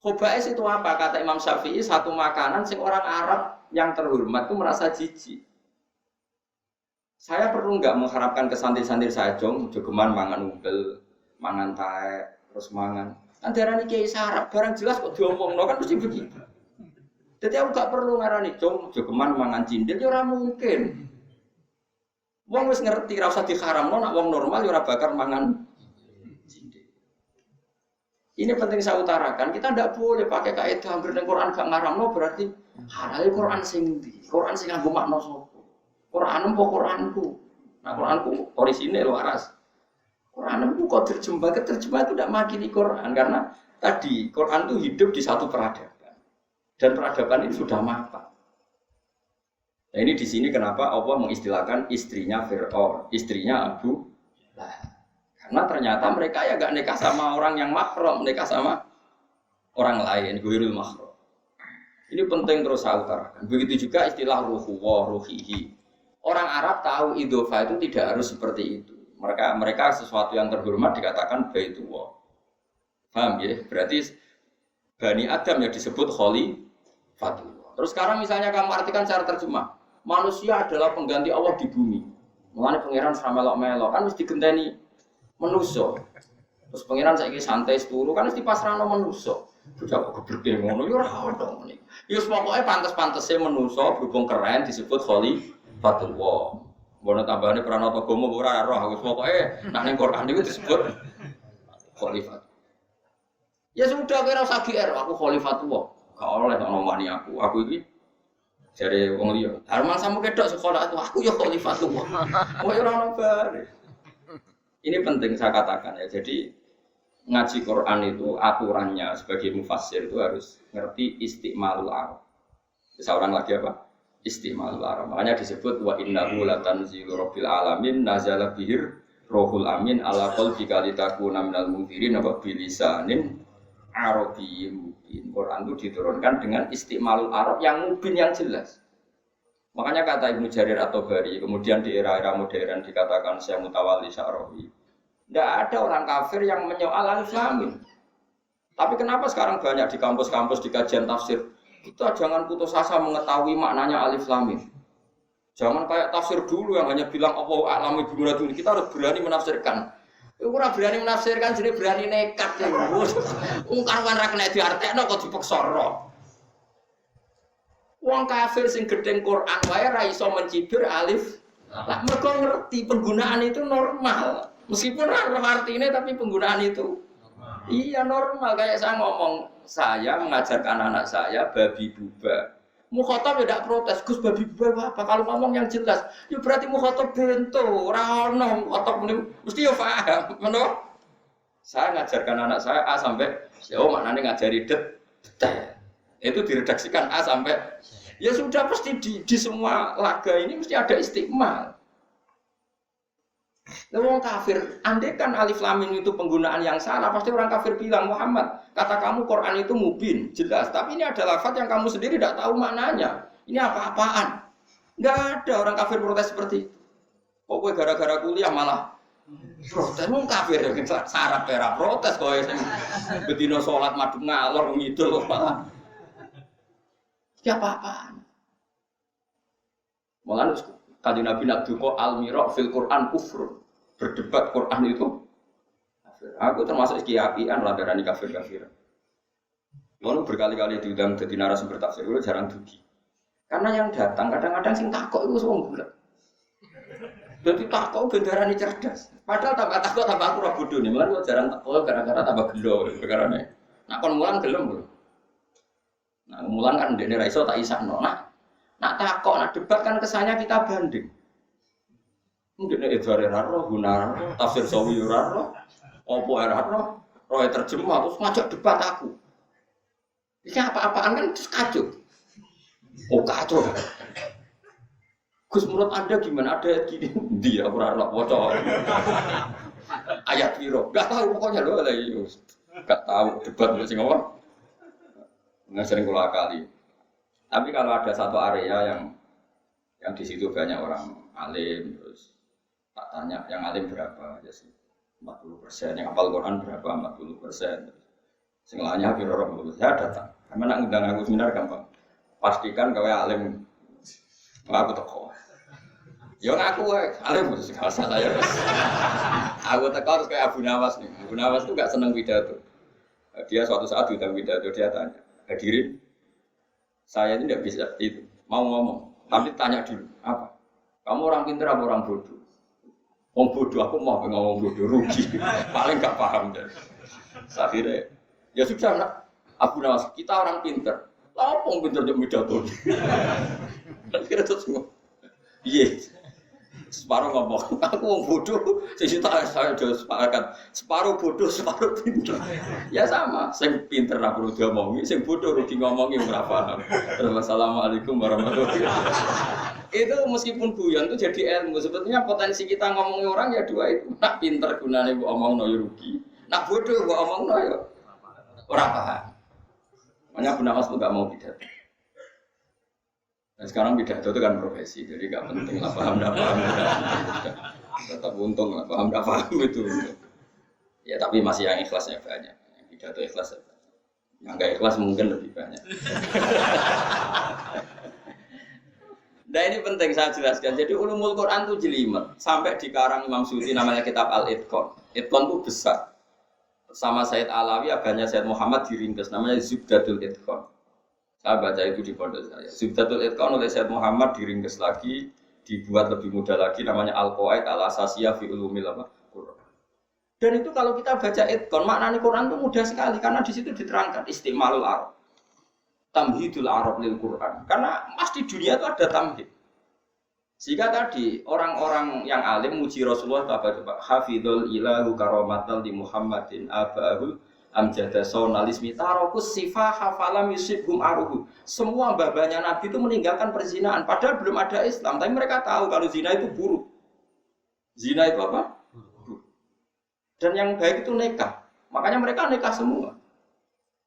Khobais itu apa? Kata Imam Syafi'i, satu makanan sing orang Arab yang terhormat itu merasa jijik. Saya perlu nggak mengharapkan ke santri-santri saya jogeman mangan umbel, mangan tae, terus mangan. Kan darani kiai sarap, barang jelas kok diomongno kan mesti begitu. Jadi aku gak perlu ngarani jogeman mangan cindil ya ora mungkin. Wong wis ngerti ra usah diharamno nek wong normal ya ora bakar mangan cindil. Ini penting saya utarakan, kita ndak boleh pakai kaidah hampir ning Quran gak ngaramno berarti halal Quran sing ndi? Quran sing nganggo makna sapa? Quran apa Quranku? Nah Quranku orisinil waras. Quran itu kok terjemah itu tidak makili Quran karena tadi Quran itu hidup di satu peradaban dan peradaban ini sudah mapan. Nah ini di sini kenapa Allah mengistilahkan istrinya Fir'aun, istrinya Abu Lahab. Karena ternyata mereka ya gak nikah sama orang yang mahram, nikah sama orang lain, ghairul mahram. Ini penting terus saya utarakan. Begitu juga istilah ruhuwa, ruhihi. Orang Arab tahu idhofah itu tidak harus seperti itu. Mereka sesuatu yang terhormat dikatakan baitullah. Paham ya? Berarti Bani Adam yang disebut khalifatullah. Terus sekarang misalnya kamu artikan secara terjemah, manusia adalah pengganti Allah di bumi. Mulane pangeran samelok-melok kan mesti digenteni manusia. Terus pangeran saiki santai seturu kan mesti pasrahno manusia. Bocah kok gebreke ngono ya ora ono ngene. Ya pokoke pantes-pantese manusia berhubung keren disebut Fatullah. Bono tambahane Pranata Gama ora roh aku pokoke nek ning Quran niku disebut khalifat. Ya sudah kira usah GR aku khalifatullah. Gak oleh tak nomani aku. Aku iki jare wong liya. Arman sampe kedok sekolah itu aku ya khalifatullah. Kok ora ono bare. Ini penting saya katakan ya. Jadi ngaji Quran itu aturannya sebagai mufassir itu harus ngerti istimalul arab. Seorang lagi apa? Istimalul arab. Makanya disebut wa innahu latanzilu rabbil alamin nazala bihir rohul amin ala qalbika litakuna minal munzirin wa bilisanin arabiyyin mubin. Quran itu diturunkan dengan istimalul arab yang mubin yang jelas. Makanya kata Ibnu Jarir at-Tabari, kemudian di era-era modern dikatakan Syekh Mutawalli Sya'rawi, tidak ada orang kafir yang menyoal alif lam mim. Tapi kenapa sekarang banyak di kampus-kampus di kajian tafsir kita jangan putus asa mengetahui maknanya alif lam mim. Jangan kayak tafsir dulu yang hanya bilang Allahu a'lam bimuradihi. Kita harus berani menafsirkan. Ora berani menafsirkan jenenge berani nekat ya. Ungkapan ra kena diartekno kok dipeksa ro. Wong kafir sing gedeng Quran wae ra iso mencibir alif. Lah mergo ngerti penggunaan itu normal. Meskipun ora artine tapi penggunaan itu normal. Iya normal kayak saya ngomong, saya mengajarkan anak saya babi buba. Mukhatab tidak protes, Gus babi buba apa? Kalau ngomong yang jelas, ya berarti mukhatab bento, ora ono mukhatab mesti ya paham, benar? Saya ngajarkan anak saya A sampai ya maknanya ngajari detail. Itu diredaksikan A sampai ya sudah pasti di semua laga ini mesti ada istiqmal. Orang kafir, andai kan alif lam mim itu penggunaan yang salah, pasti orang kafir bilang Muhammad, kata kamu Quran itu mubin, jelas. Tapi ini ada lafaz yang kamu sendiri tidak tahu maknanya. Ini apa-apaan? Enggak ada orang kafir protes seperti itu. Kok gara-gara kuliah malah protes? Wong kafir ya, sarap era protes kowe sing bedino salat madhep ngalor ngidul malah. Ya apa-apaan? Mulane Kanjeng Nabi nak duka al-mira fil Quran kufur. Berdebat Quran itu kafir. Aku termasuk kiai-kiaian lah darani kafir-kafir. Lalu berkali-kali diundang jadi narasumber tafsir, jarang dugi. Karena yang datang kadang-kadang sing takok itu wong bulat. Jadi takut gendarani cerdas. Padahal takut tambah aku ora bodoh nih. Mulane kok jarang takut gara-gara tambah gelo perkarane. Nak kon mulang gelem lho. Nah, mulang kan ndekne ra iso tak isakno. Nak takut, nak debat kan kesannya kita banding. Mungkin Edward Raro, Gunar, Tafsir Sawi Raro, Opo Raro, Roy terjemah terus ngajak debat aku. Ini apa-apaan kan terus kacau. Oh kacau. Gus menurut Anda gimana? Ada gini dia ora waca. Ayat piro? Enggak tahu pokoknya lho lah iya. Enggak tahu debat sing apa. Nggak sering kula akali. Tapi kalau ada satu area yang di situ banyak orang alim terus tak tanya yang alim berapa ya sih 40%, yang hafal Quran berapa 40%. Sing lainnya piro 20%. Saya datang. Karena nak ngundang aku seminar gampang. Pastikan kowe alim. Aku teko. Ya ngaku wae, alim wis gak salah ya. Aku teko terus kayak Abu Nawas nih. Abu Nawas tuh gak seneng pidato. Dia suatu saat diundang pidato dia tanya, "Hadirin, saya ini tidak bisa itu, mau ngomong, tapi tanya dulu, apa? Kamu orang pintar apa orang bodoh? Orang bodoh, aku mau ngomong bodoh, rugi, paling gak paham deh. Akhirnya, ya sudah nak, Abu Nawas, kita orang pintar, lah apa yang pintar jadi pidato? Akhirnya terus ngomong, iya, separuh ngomong, aku orang bodoh, saya sudah sepakat, separuh bodoh, separuh pintar. Ya sama, saya pintar nak perlu dia ngomongi, saya bodoh rugi ngomongi berapa. Assalamualaikum warahmatullahi wabarakatuh. Itu meskipun guyon itu jadi ilmu. Sebetulnya potensi kita ngomongin orang ya dua itu. Nak pintar gunanya bu omong no rugi, nak bodoh bu omong no ya orang paham. Makanya Abu Nawas pun gak mau pidato. Nah, sekarang pidato itu kan profesi, jadi gak penting lah paham gak paham. Tetap untung lah paham gak paham itu. Ya tapi masih yang ikhlasnya banyak. Yang pidato ikhlas banyak. Yang gak ikhlas mungkin lebih banyak. Nah ini penting saya jelaskan. Jadi ulumul Quran itu jelimet. Sampai di karang Imam Suyuti namanya kitab Al-Itqan. Itqan itu besar. Sama Said Alawi abahnya Said Muhammad diringkas namanya Zubdatul Itqan. Saya baca itu di pondok saya. Zubdatul Itqan oleh Said Muhammad diringkas lagi, dibuat lebih mudah lagi namanya Al-Qawaid Al-Asasiyah fi Ulumil Quran. Dan itu kalau kita baca Itqan maknanya Quran itu mudah sekali karena di situ diterangkan istimalul Arab. Tamhidul Arab lil Quran. Karena pasti dunia itu ada tamhid. Sehingga tadi orang-orang yang alim muji Rasulullah coba hafizul ilahu karomatan di Muhammadin abahul amjada sonalismi tarokus sifah hafalam yusibhum aruhu. Semua babanya Nabi itu meninggalkan perzinahan. Padahal belum ada Islam. Tapi mereka tahu kalau zina itu buruk. Zina itu apa? Buruk. Dan yang baik itu nikah. Makanya mereka nikah semua.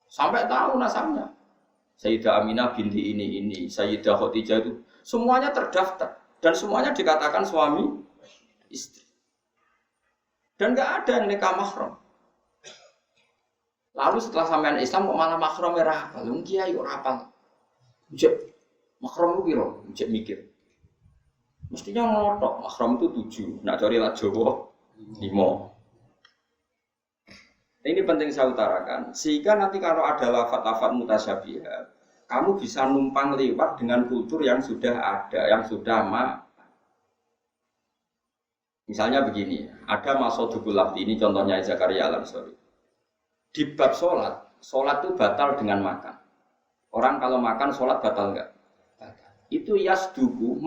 Sampai tahu nasabnya. Sayyidah Aminah binti ini, Sayyidah Khadijah itu semuanya terdaftar dan semuanya dikatakan suami istri. Dan enggak ada yang nikah mahram. Lalu setelah sampean Islam kok malah mahram merah apa? Lu kiai ora apal. Jek mahram ku piro? Jek mikir. Mestinya ngotok, mahram itu 7, nak cari lah Jawa 5. Ini penting saya utarakan, sehingga nanti kalau ada lafaz-lafaz mutasyabihat, kamu bisa numpang lewat dengan kultur yang sudah ada, yang sudah Misalnya begini, ada Masodukul Lafzi, ini contohnya Zakaria Al-Ansari. Di bab sholat itu batal dengan makan. Orang kalau makan sholat batal enggak? Batal. Itu yasduku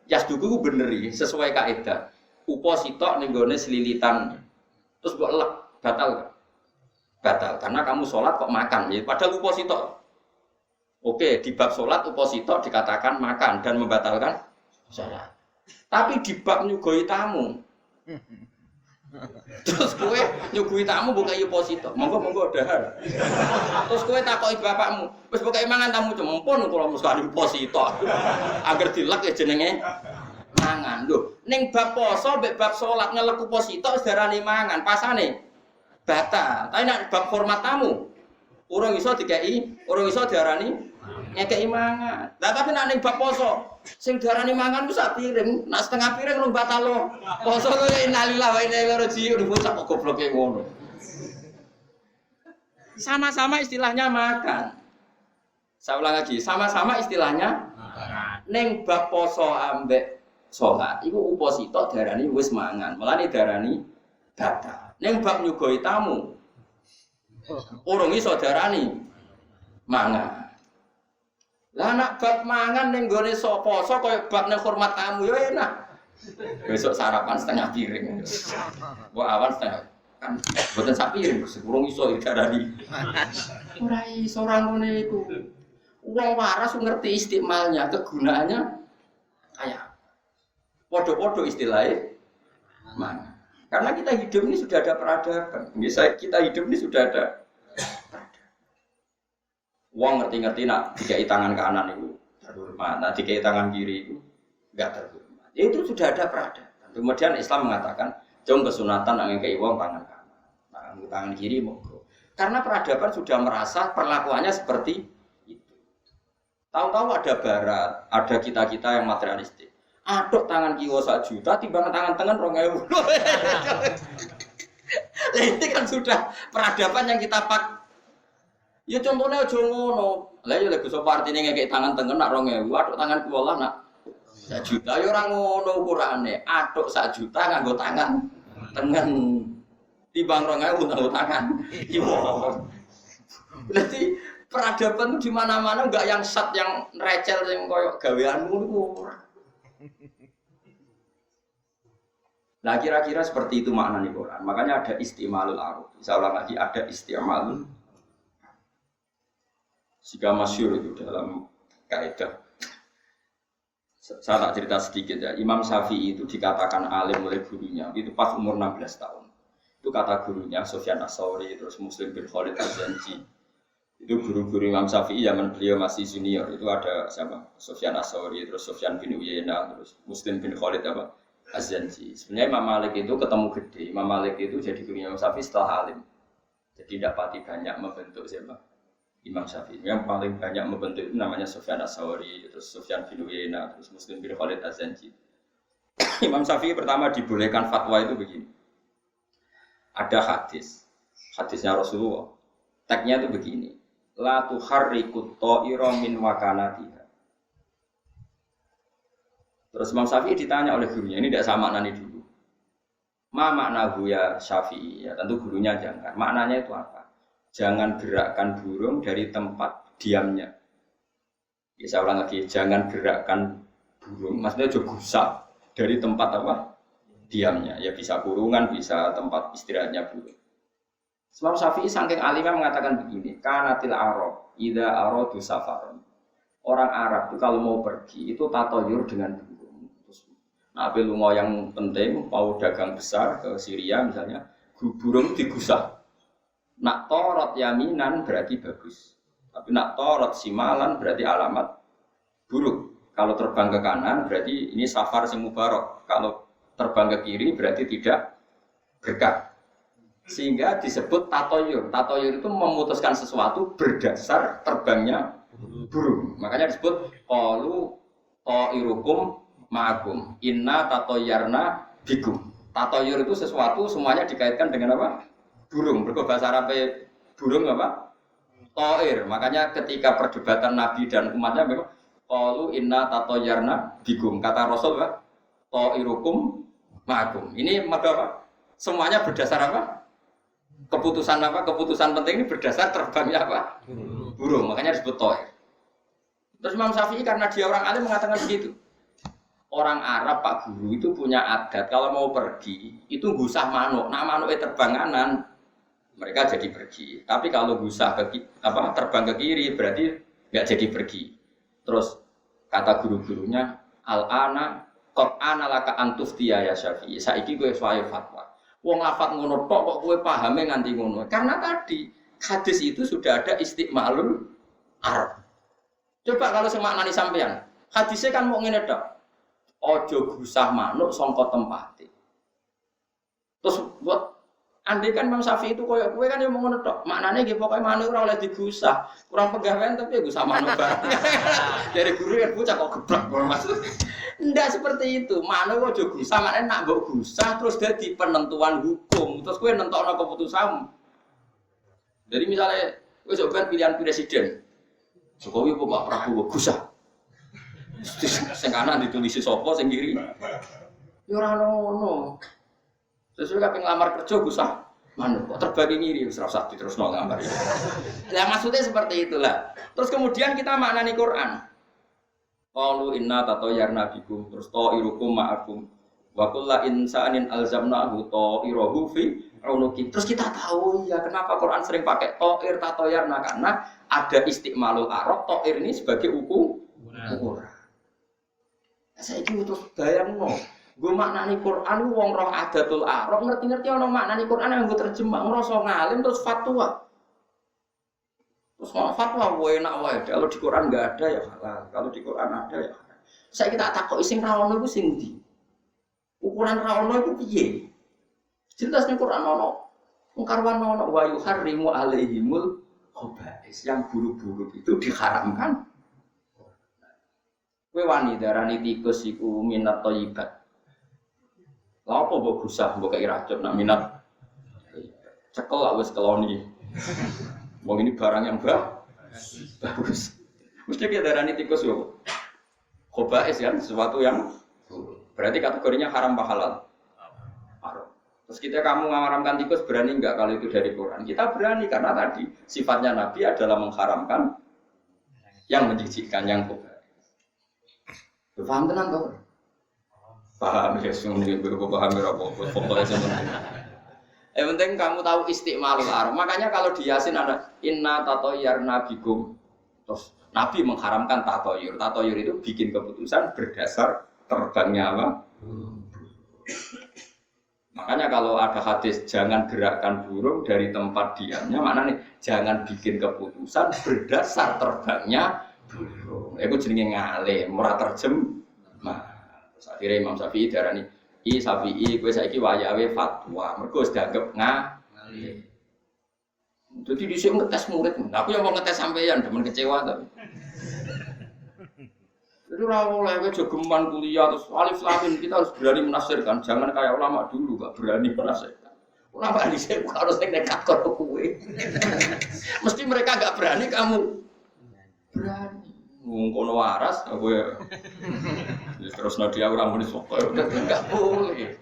itu beneri sesuai kaidah. Upo sitok ning gone selilitan. Terus mbok elek, batal enggak? Batal karena kamu sholat kok makan. Ya, padahal upo sitok. Oke, di bab sholat upo sitok dikatakan makan dan membatalkan sholat. Tapi di bab nyugoi tamu. Terus kowe nyugui tamu buka upo sitok. Monggo dahar. Terus kowe takoki bapakmu, wis pokoke mangan tamu cempon kula mesti upo sitok. Agar dilek ya jenenge mangan. Lho, ning bab poso mbek bab sholat ngelek upo sitok darani mangan, pasane batal. Tapi nek bab hormat tamu, urung iso dikeki, urung iso diarani ngekeki mangan. Lah tapi nek ning bab poso, sing diarani mangan ku sak piring, nek setengah piring urung batal lho. Poso ku innalillahi wa inna ilaihi raji'un, bocah kok gobloke ngono. Sama-sama istilahnya makan. Saya ulang lagi, sama-sama istilahnya makan. Ning bab poso ambek salat. Iku upa sitok darani wis mangan. Mulane darani batal. Ning bab nyugoi tamu urung iso darani mangan. Lah nak bab mangan ning gone poso kaya bab ning hormat tamu yo enak. Besok sarapan setengah piring. Mbok awan setengah kan mboten sak piring urung iso darani. Ora iso ora ngene iku. Wong waras ngerti istimalnya, kegunaannya kayak podo-podo istilahnya mana? Karena kita hidup ini sudah ada peradaban. Kita hidup ini sudah ada peradaban. Wong ngerti-ngerti nak dikai tangan kanan itu terhormat, nak dikai tangan kiri itu enggak terhormat. Itu sudah ada peradaban. Kemudian Islam mengatakan, jom kesunatan angin kei wong tangan kanan, tangan kiri monggo. Karena peradaban sudah merasa perlakuannya seperti itu. Tahu-tahu ada barat, ada kita-kita yang materialistik. Aduk tangan kiwa 1 juta, timbang tangan tengah 2.000. Ini kan sudah peradaban yang kita pak. Ya contohnya aja ngono. Lah ya lek iso partine ngekek tangan tengah nak 2.000, aduk tangan kiwa lah nak 1 juta ya ora ngono ukurane. Aduk 1 juta nganggo tangan tengah. Timbang 2.000 nganggo tangan kiwa. Berarti peradaban itu di mana-mana enggak yang sat yang recel yang koyo gaweanmu niku ora. Nah kira-kira seperti itu makna di Quran. Makanya ada istimalul aruf. Saya ulang lagi ada istimalul. Jika masyhur itu dalam kaidah. Saya tak cerita sedikit ya. Imam Syafi'i itu dikatakan alim oleh gurunya. Itu pas umur 16 tahun. Itu kata gurunya Sufyan Ats-Tsauri, terus Muslim bin Khalid Az-Zanji. Itu guru-guru Imam Syafi'i zaman beliau masih junior. Itu ada siapa? Sufyan Ats-Tsauri, terus Sufyan bin Uyainah, terus Muslim bin Khalid apa? Az-Zanji. Sebenarnya Imam Malik itu ketemu gede. Imam Malik itu jadi guru Imam Syafi'i setelah alim. Jadi dapati banyak membentuk siapa? Imam Syafi'i. Yang paling banyak membentuk itu namanya Sufyan Ats-Tsauri, terus Sufyan bin Uyainah, terus Muslim bin Khalid Az-Zanji. Imam Syafi'i pertama dibolehkan fatwa itu begini. Ada hadisnya Rasulullah. Teksnya itu begini. La tuharrikut ta'ira min wakanatiha. Terus Imam Syafi'i ditanya oleh gurunya, ini tidak sama maknanya dulu. Ma maknahu ya Syafi'i, ya tentu gurunya jangan. Maknanya itu apa? Jangan gerakkan burung dari tempat diamnya. Ya, saya ulang lagi, jangan gerakkan burung, maksudnya juga gusah dari tempat apa? Diamnya. Ya bisa kurungan, bisa tempat istirahatnya burung. Imam Syafi'i saking alimnya mengatakan begini, kanatil Arab idza aradu safaron. Orang Arab itu kalau mau pergi itu tatoyur dengan burung. Nah, lunga yang penting mau dagang besar ke Syria misalnya, burung digusah. Nak torot yaminan berarti bagus. Tapi nak torot simalan berarti alamat buruk. Kalau terbang ke kanan berarti ini safar sing mubarak. Kalau terbang ke kiri berarti tidak berkah. Sehingga disebut tatoyur. Tatoyur itu memutuskan sesuatu berdasar terbangnya burung. Makanya disebut qalu ta'irukum ma'akum inna tatoyarna bikum. Tatoyur itu sesuatu semuanya dikaitkan dengan apa? Burung. Bahasa Arabnya burung apa? Ta'ir. Makanya ketika perdebatan Nabi dan umatnya memang qalu inna tatoyarna bikum. Kata Rasul apa? Ta'irukum ma'akum. Ini apa? Semuanya berdasar apa? Keputusan apa? Keputusan penting ini berdasar terbangnya apa? Burung. Makanya disebut ta'ir. Terus Imam Syafi'i karena dia orang alim mengatakan begitu. Orang Arab Pak Guru itu punya adat kalau mau pergi itu gusah manuk. Nah manuknya terbang kanan mereka jadi pergi. Tapi kalau gusah terbang ke kiri berarti nggak jadi pergi. Terus kata guru-gurunya al-ana qad ana laka antuftiya ya Syafi'i. Saiki kowe wae fatwa. Wong lafat ngono tok kok kowe pahame nganti ngono. Karena tadi hadis itu sudah ada istimalul Arab. Coba kalau semaknani sampean. Hadisnya kan mau ngene tok. Ojo gusah manuk sangka tempate. Terus buat andai kan Imam Syafi'i itu koyo kowe kan yo ngono tok. Maknane nggih pokoke manuk ora oleh digusah. Kurang pegawaian tapi gusah manuk bareng. Dari guru kan bocah kok geblak maksud. Ndak seperti itu. Manuk ojo gusah maknane nak mbok gusah terus dadi penentuan hukum. Terus kowe nentokno keputusanmu. Jadi misalnya kowe coba pilihan presiden. Jokowi apa Pak Prabowo gusah. Sing kanan ditulisi sapa sing kiri. Ya ora ono. Sesuai kabeh ngelamar kerja gusah manut kok terbagi ngiri wis ora usah diterusno ngambar ya. Lah maksudnya seperti itulah. Terus kemudian kita maknani Quran. Qalu inna tatayyarna bikum terus ta'irukum ma'akum wa kullu insanin alzamnahu ta'irahu fi unuki. Terus kita tahu ya kenapa Quran sering pakai ta'ir tatayyarna karena ada istiqmalul arab ta'ir ini sebagai ukuran. Saya iki terus bayangno gue maknani Quran, wong roh adatul arab ngerti-ngerti ono maknani Quran yang gue terjemah, ngerasa ngalim terus fatwa. Terus fatwa enak wae, kalau di Quran enggak ada ya halal, kalau di Quran ada ya halal. Saya kita takok sing ra ono iku sing ndi? Ukuran ra ono iku piye? Jelas ning Quran ono. Wong karwan ono wa yuharrimu alaihimul khaba'is, yang buruk-buruk itu diharamkan. Kowe wani darani tikus iku minat thayyibat. Lha apa mbok gusah mbok kei racun nak minat. Cekel lah wis keloni. Wong ini barang yang bagus. Mesti kita darani tikus yo. Khobais kan sesuatu yang berarti kategorinya haram apa halal? Haram. Terus kita kamu mengharamkan tikus berani enggak kalau itu dari Quran? Kita berani karena tadi sifatnya Nabi adalah mengharamkan yang menjijikkan yang khobais. Paham tenan toh? Paham ya, sungguh paham berapa pokoknya sebenarnya. Yang penting kamu tahu istiqmalul arab. Makanya kalau di Yasin ada inna tatayyarna bikum. Terus Nabi mengharamkan tatayyur. Tatayyur itu bikin keputusan berdasar terbangnya apa? Makanya kalau ada hadis jangan gerakkan burung dari tempat diamnya, maknanya jangan bikin keputusan berdasar terbangnya burung. Itu jenenge ngalim, ora terjemah. Akhirnya Imam Syafi'i darani Syafi'i kowe saiki wayahe fatwa mergo wis dianggep ngalim. Dadi dhisik ngetes murid, aku yang mau ngetes sampeyan demen kecewa tapi. Jadi ora oleh kowe jogeman kuliah terus alif lam mim kita harus berani menafsirkan, jangan kayak ulama dulu enggak berani menafsirkan. Ulama dhisik harus nekat karo kowe. Mesti mereka enggak berani, kamu berani. Wong kono waras kowe. Terus dia orang muni sok enggak boleh.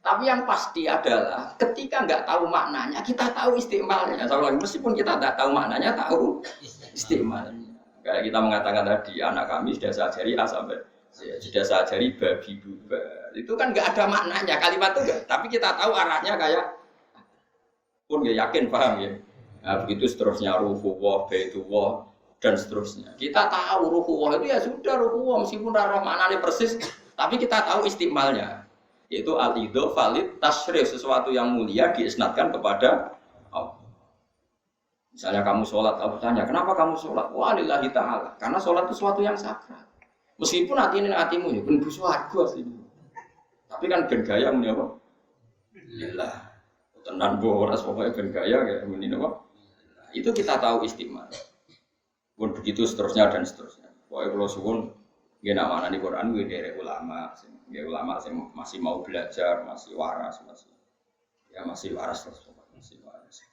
Tapi yang pasti adalah ketika enggak tahu maknanya, kita tahu istimalnya. Meskipun kita enggak tahu maknanya, tahu istimalnya. Kayak kita mengatakan tadi, anak kami sudah saya ajari A sampai sudah saya ajari babi bubar. Itu kan enggak ada maknanya kalimat itu enggak, tapi kita tahu arahnya kayak pun enggak yakin paham ya. Nah, begitu seterusnya ruhullah, baitullah dan seterusnya. Kita tahu ruhullah itu ya sudah ruhullah meskipun roh maknanya persis, tapi kita tahu istimalnya. Yaitu al-idho valid tasyrif, sesuatu yang mulia diisnadkan kepada Allah. Misalnya kamu sholat, aku tanya, kenapa kamu sholat? Wah lillahi ta'ala, karena sholat itu sesuatu yang sakral. Meskipun hatimu ya ben buswarga asline. Tapi kan ben gaya muni apa? Lillah. Tenan boras pokoknya ben gaya kayak muni apa? Itu kita tahu istimal. Pun begitu seterusnya dan seterusnya. Pokoknya kalau suwun nggih nak manani Quran kuwi dari ulama, nggih ulama sing masih mau belajar, masih waras, masih waras terus masih waras.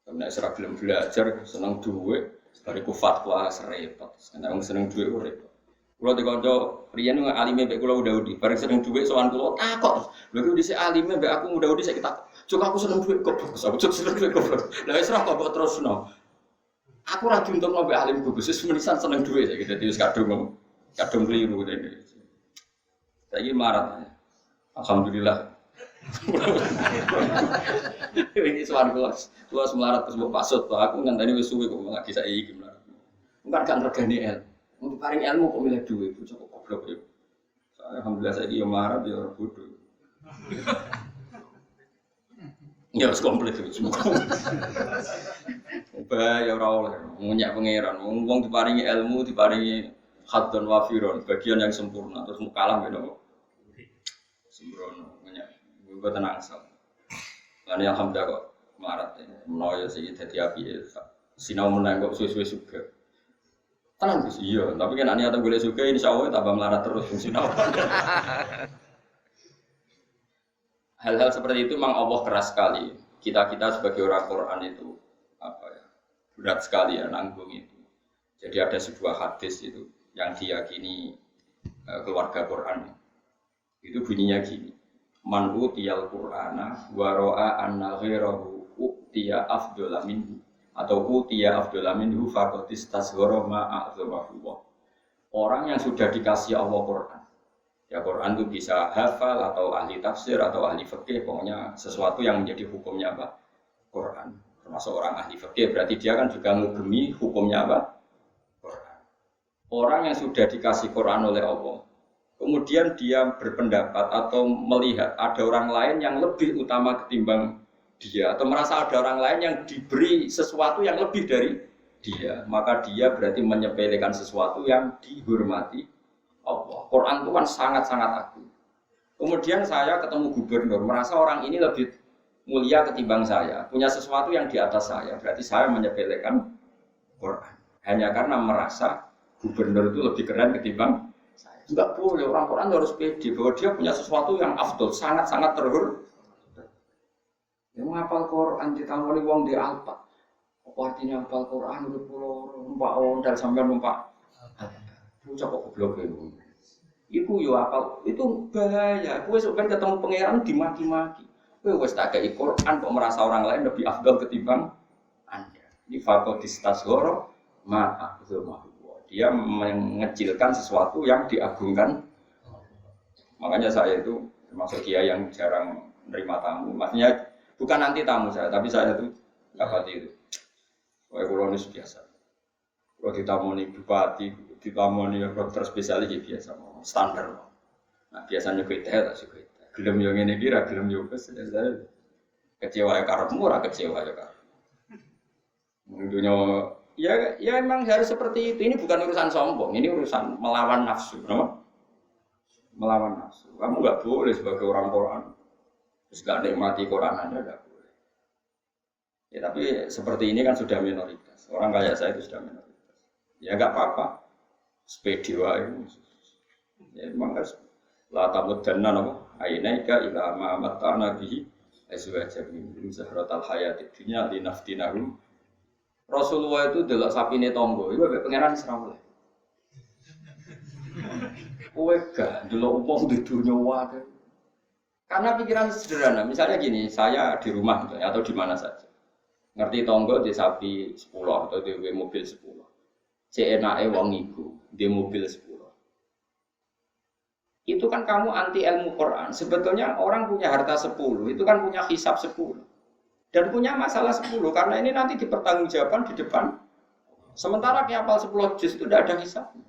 Nek ora gelem belajar, seneng dhuwit, bariku fatwa serepot. Nek wong seneng dhuwit ora repot. Kula dikonco riyen alime mbek kula udah-udi, bareng seneng dhuwit sowan kula takok. Lha iki dhisik alime mbek aku udah-udi saiki takok. Cuk aku seneng dhuwit kok, aku seneng dhuwit kok. Lah wis ora kok terusno. Aku ra diuntung mbek alim gugus wis menisan seneng dhuwit saiki dadi wis kadung kliru dene. Saiki marat. Alhamdulillah. Ini soal gua melarat terus mbok pasut aku ngandani wis suwe kok lagi saiki melarat. Enggak kan regane untuk paring ilmu kok milih duit, bocah kok goblok ya. Alhamdulillah saiki yo melarat yo bodoh. Ya wis komplit wis. Ya ora oleh munyak pangeran. Wong diparingi ilmu, diparingi haddun wafiron, bagian yang sempurna terus mukalam gitu. Sembrono munyak. Gue tenang asal. Lan alhamdulillah kok melarat ini. Menawa sing dadi apike. Sinau menang kok suwe-suwe juga. Tenang Gus, iya, tapi kan niat golek suga insyaallah tambah melarat terus sinau. Hal-hal seperti itu memang Allah keras sekali. Kita sebagai orang Quran itu apa ya? Berat sekali ya nanggung itu. Jadi ada sebuah hadis itu yang diyakini keluarga Quran. Itu bunyinya gini. Man utiyal Qur'ana wa ra'a anna ghairahu utiya afdhala minhu atau utiya afdhala minhu faqad istasghara ma a'zamahu. Orang yang sudah dikasih Allah Quran. Ya Quran itu bisa hafal atau ahli tafsir atau ahli fikih, pokoknya sesuatu yang menjadi hukumnya apa? Quran. Termasuk orang ahli fikih berarti dia kan juga ngugemi hukumnya apa? Quran. Orang yang sudah dikasih Quran oleh Allah, kemudian dia berpendapat atau melihat ada orang lain yang lebih utama ketimbang dia, atau merasa ada orang lain yang diberi sesuatu yang lebih dari dia, maka dia berarti menyepelekan sesuatu yang dihormati Allah. Quran itu kan sangat-sangat agung. Kemudian saya ketemu gubernur, merasa orang ini lebih mulia ketimbang saya, punya sesuatu yang di atas saya, berarti saya menyepelekan Quran. Hanya karena merasa gubernur itu lebih keren ketimbang saya. Enggak boleh, orang Quran harus pede bahwa dia punya sesuatu yang afdol, sangat-sangat terhormat. Yang menghafal Quran ditangani wong di Alpa. Apa artinya hafal Quran udah pulau numpak ondal sampai numpak. Bocah kok goblok itu. Iku yo apal, itu bahaya. Kowe sok ben ketemu pangeran dimaki-maki. Kowe wis tak kei Quran kok merasa orang lain lebih afdal ketimbang Anda. Ini faqad istasghara ma a'zamahu. Dia mengecilkan sesuatu yang diagungkan. Makanya saya itu termasuk dia yang jarang menerima tamu. Maksudnya bukan anti tamu saya, tapi saya itu dapat itu. Kayak kolonis biasa. Kalau ditamoni bupati, ditamoni dokter spesialis ya biasa, standar. Nah biasanya kita tak suka. Gelem yang ini kira, gelem yang saya kecewa ya karepmu, ora kecewa ya karep. Tentunya ya memang harus seperti itu. Ini bukan urusan sombong, ini urusan melawan nafsu, kenapa? Melawan nafsu. Kamu nggak boleh sebagai orang Quran, terus nggak nikmati Quran Anda nggak boleh. Ya tapi seperti ini kan sudah minoritas. Orang kayak saya itu sudah minoritas. Ya enggak apa-apa. Sepedi wae. Ya memang harus la tamudanna napa ainaika ila ma mata'na bihi azwaja min zahratal hayatid dunya linaftinahum. Rasulullah itu delok sapine tangga, iku mek pangeran Israel. Kowe gak delok wong di dunya wae. Karena pikiran sederhana, misalnya gini, saya di rumah gitu, atau di mana saja. Ngerti tangga di sapi 10 atau di mobil 10. Enake wong iku di mobil 10. Itu kan kamu anti ilmu Quran. Sebetulnya orang punya harta 10, itu kan punya hisab 10. Dan punya masalah 10 karena ini nanti dipertanggungjawabkan di depan. Sementara hafal 10 juz itu tidak ada hisabnya.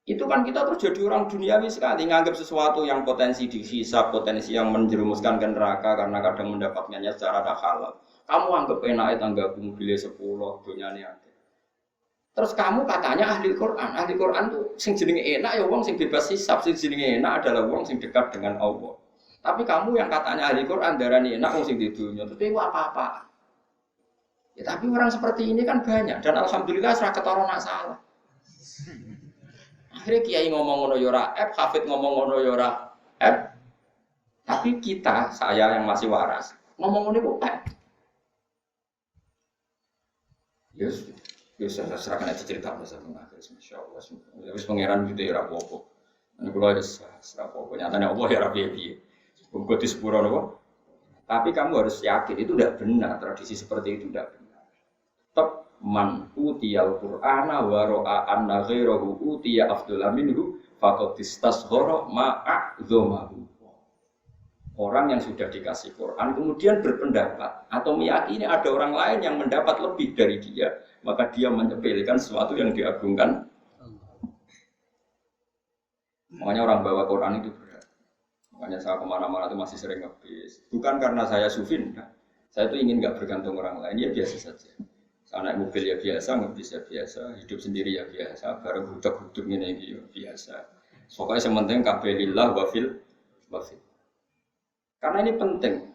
Itu kan kita terus jadi orang duniawi sekali, nganggap sesuatu yang potensi dihisab, potensi yang menjerumuskan ke neraka karena kadang mendapatkannya secara tak halal. Kamu anggap enake tangga mobilnya 10, dunyane ada. Terus kamu katanya ahli Quran. Ahli Quran tuh sing jenenge enak ya wong sing bebas hisab, sing jenenge enak adalah wong sing dekat dengan Allah. Tapi kamu yang katanya ahli Quran darani enak wong sing di dunia, terus itu apa-apa. Ya tapi orang seperti ini kan banyak dan alhamdulillah ora ketara nak salah. Akhirnya kiai ngomong ngono ya ora, hafid ngomong ngono ya ora. Tapi kita, saya yang masih waras, ngomong ngono kok Yes, saya serahkan aja cerita masa mengakhir, masya Allah. Habis pangeran gitu ya rapopo. Ini kalau ada rapopo, nyatanya Allah ya rapi. Bukan di sepuro loh. Tapi kamu harus yakin itu tidak benar, tradisi seperti itu tidak benar. Tetap man utiyal Qur'ana wa ra'a anna ghairahu utiya afdhala minhu faqad istasghara ma'a'dhamahu. Orang yang sudah dikasih Quran kemudian berpendapat atau meyakini ada orang lain yang mendapat lebih dari dia, maka dia menyepelekan sesuatu yang diagungkan. Makanya orang bawa Quran itu berat. Makanya saya kemana-mana itu masih sering ngebis. Bukan karena saya sufin, nah. Saya itu ingin nggak bergantung orang lain, ya biasa saja. Saya naik mobil ya biasa, ngebis ya biasa, hidup sendiri ya biasa, bareng huduk-huduk ini ya biasa. Pokoknya sementing kabelillah wafil. Karena ini penting.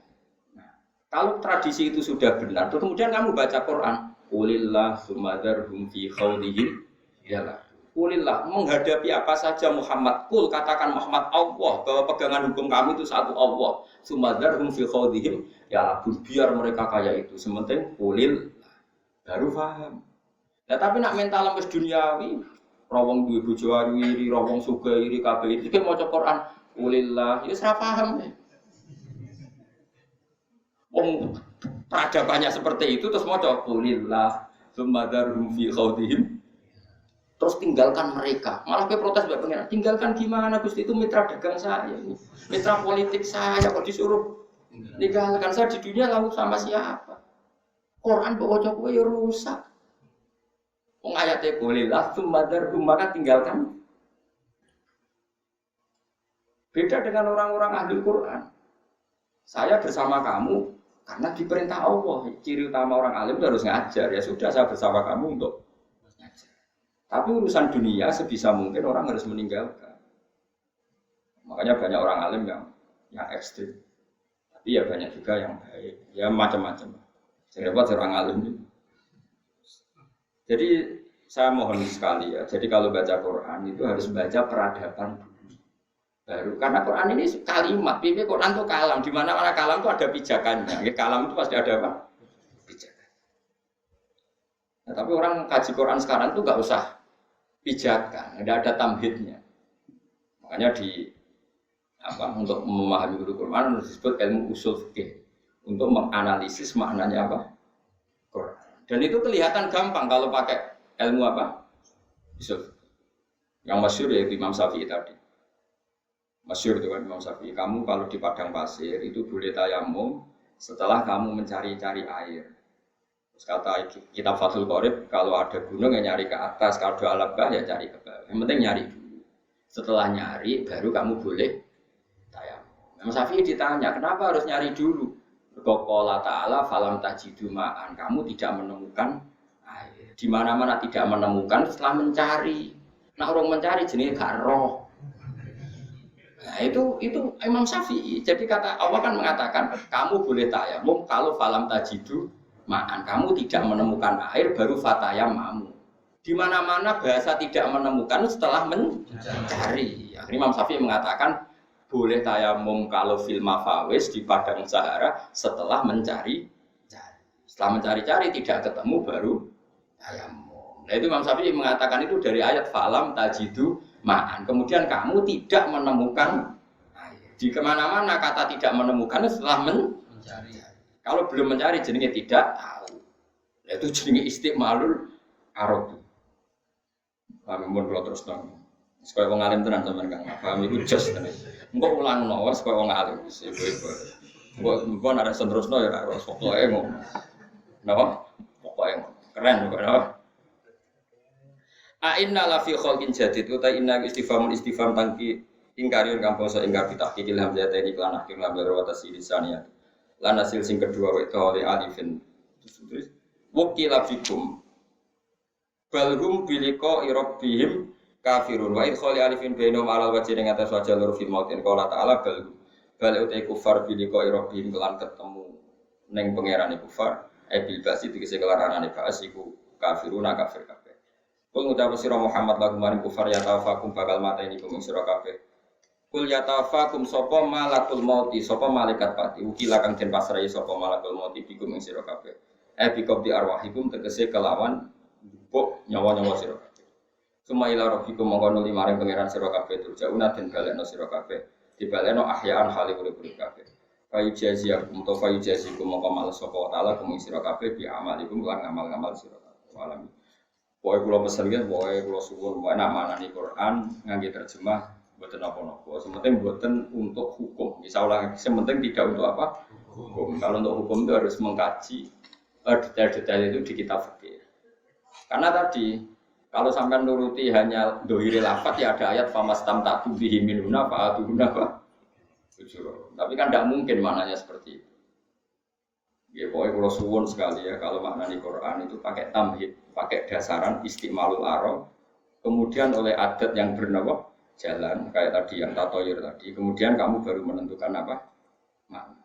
Nah, kalau tradisi itu sudah benar, terus kemudian kamu baca Quran, Qulillah sumadarhum fi khawdihim yalah. Qulillah menghadapi apa saja Muhammad. Qul katakan Muhammad Allah bahwa pegangan hukum kami itu satu Allah. Sumadarhum fi khawdihim yalah. Biar mereka kayak itu. Sementing qulil baru paham. Nah tapi nak mental wis duniawi, rawong duwe bojo iri, rawong sugih iri kabeh iki maca Quran, ulillah, ya ora paham. Wong peradabannya seperti itu terus maca ulillah, sumadzarum fi khawdihim. Terus tinggalkan mereka. Malah ke protes mbak pengen. Tinggalkan gimana Gusti, itu mitra dagang saya ini. Mitra politik saya kok disuruh tinggalkan. Saya di dunia lalu sama siapa? Quran bawa coba ya rusak. Ayatnya bolehlah sumadar maka tinggalkan. Beda dengan orang-orang ahli Quran. Saya bersama kamu karena diperintah Allah. Ciri utama orang alim itu harus ngajar. Ya sudah, saya bersama kamu untuk ngajar. Tapi urusan dunia sebisa mungkin orang harus meninggalkan. Makanya banyak orang alim yang ekstrim. Tapi ya banyak juga yang baik. Ya macam-macam. Saya dapat orang alim ini. Jadi saya mohon sekali ya. Jadi kalau baca Quran itu harus baca peradaban dulu. Baru karena Quran ini kalimat. Pipi Quran itu kalam. Di mana-mana kalam itu ada pijakannya. Ya, kalam itu pasti ada apa? Pijakan. Nah, tapi orang kaji Quran sekarang itu nggak usah pijakan, ada tamhidnya. Makanya untuk memahami Quran disebut ilmu usul fikih untuk menganalisis maknanya apa? Quran. Dan itu kelihatan gampang kalau pakai ilmu apa? Usul. Yang masyhur yaitu Imam Syafi'i tadi. Masyhur itu kan Imam Syafi'i. Kamu kalau di padang pasir itu boleh tayamum setelah kamu mencari-cari air. Kata kitab Fathul Qorib, kalau ada gunung yang nyari ke atas, kalau ada alat bah ya cari ke bawah. Yang penting nyari dulu. Setelah nyari, baru kamu boleh tayamum. Imam Syafi'i ditanya, kenapa harus nyari dulu? Qala ta'ala falam tajidu ma'an. Kamu tidak menemukan air. Di mana-mana tidak menemukan setelah mencari. Nah orang mencari jenis gak roh. Nah itu Imam Syafi'i. Jadi kata Allah kan mengatakan, kamu boleh tayamum kalau falam tajidu ma'an, kamu tidak menemukan air baru fatayamamu. Di mana-mana bahasa tidak menemukan setelah mencari. Akhirnya Imam Syafi'i mengatakan boleh tayamum kalau fil mafawis di padang Sahara setelah mencari. Setelah mencari-cari tidak ketemu baru tayamum. Nah itu Imam Syafi'i mengatakan itu dari ayat falam tajidu ma'an. Kemudian kamu tidak menemukan air. Di kemana-mana kata tidak menemukan setelah mencari. Kalau belum mencari jenenge tidak tahu. Itu jenenge istiqmalul arab. Kami mun kula terus nang. Supaya wong alim tenan sampean Kang. Paham iku jos tenan. Engko ulangno wis koyo wong alim wis ibu-ibu. Engko nek terusno ya ora pokoke ngono. Napa? Pokoke keren kok napa? A inna la fi khalqin jadid uta inna istifhamul istifham tangki ingkariun kang basa ingkar bitahqiqil hamzataini lan akhir lam wa tasilisaniyah. Lan hasil sing kedua wa ta'ali alifin terus wakila fikum balhum bilika rabbihim kafirun wa idkhali alifin bainahum ala wajhi ing atas wajah lur fil mautin qala ta'ala bal utai kufar bilika rabbihim kelan ketemu ning pangerane kufar bil basi tegese kelan anane bas iku kafiruna kafir kabeh kul ngucap sira Muhammad lagu maring kufar ya tafakum bakal mateni kum sira kabeh. Kul yatafakum sapa malakul mauti sapa malaikat pati ukila kang den pasrahi sapa malakul mauti bikum ing sira kabeh bikum di arwahikum tegese kelawan njupuk nyawa-nyawa sira kabeh sumaila rabbikum mongko nuli maring pangeran sira kabeh turjauna den balekno sira kabeh dibalekno ahyaan hale urip-urip kabeh kayu jaziakum to kayu jazikum mongko males sapa taala kum ing sira kabeh bi amalikum lan ngamal-ngamal sira kabeh alam pokoke kula pesen nggih pokoke kula suwun pokoke nak manani Quran ngangge terjemah buatan apa-apa, sementing buatan untuk hukum. Misalnya, sementing tidak untuk apa? Hukum. Kalau untuk hukum itu harus mengkaji detail-detail itu di kitab fikih. Karena tadi, kalau sampai nuruti hanya dohiri lafaz ya ada ayat famastam ta'tu bihi minuna fa'atuhuna apa? Tapi kan tidak mungkin maknanya seperti itu. Ya, pokoknya kalau suwun sekali ya, kalau maknani Quran itu pakai tamhid, pakai dasaran istiqmalul arab, kemudian oleh adat yang bernama jalan kayak tadi yang tatoyur tadi, kemudian kamu baru menentukan apa makna.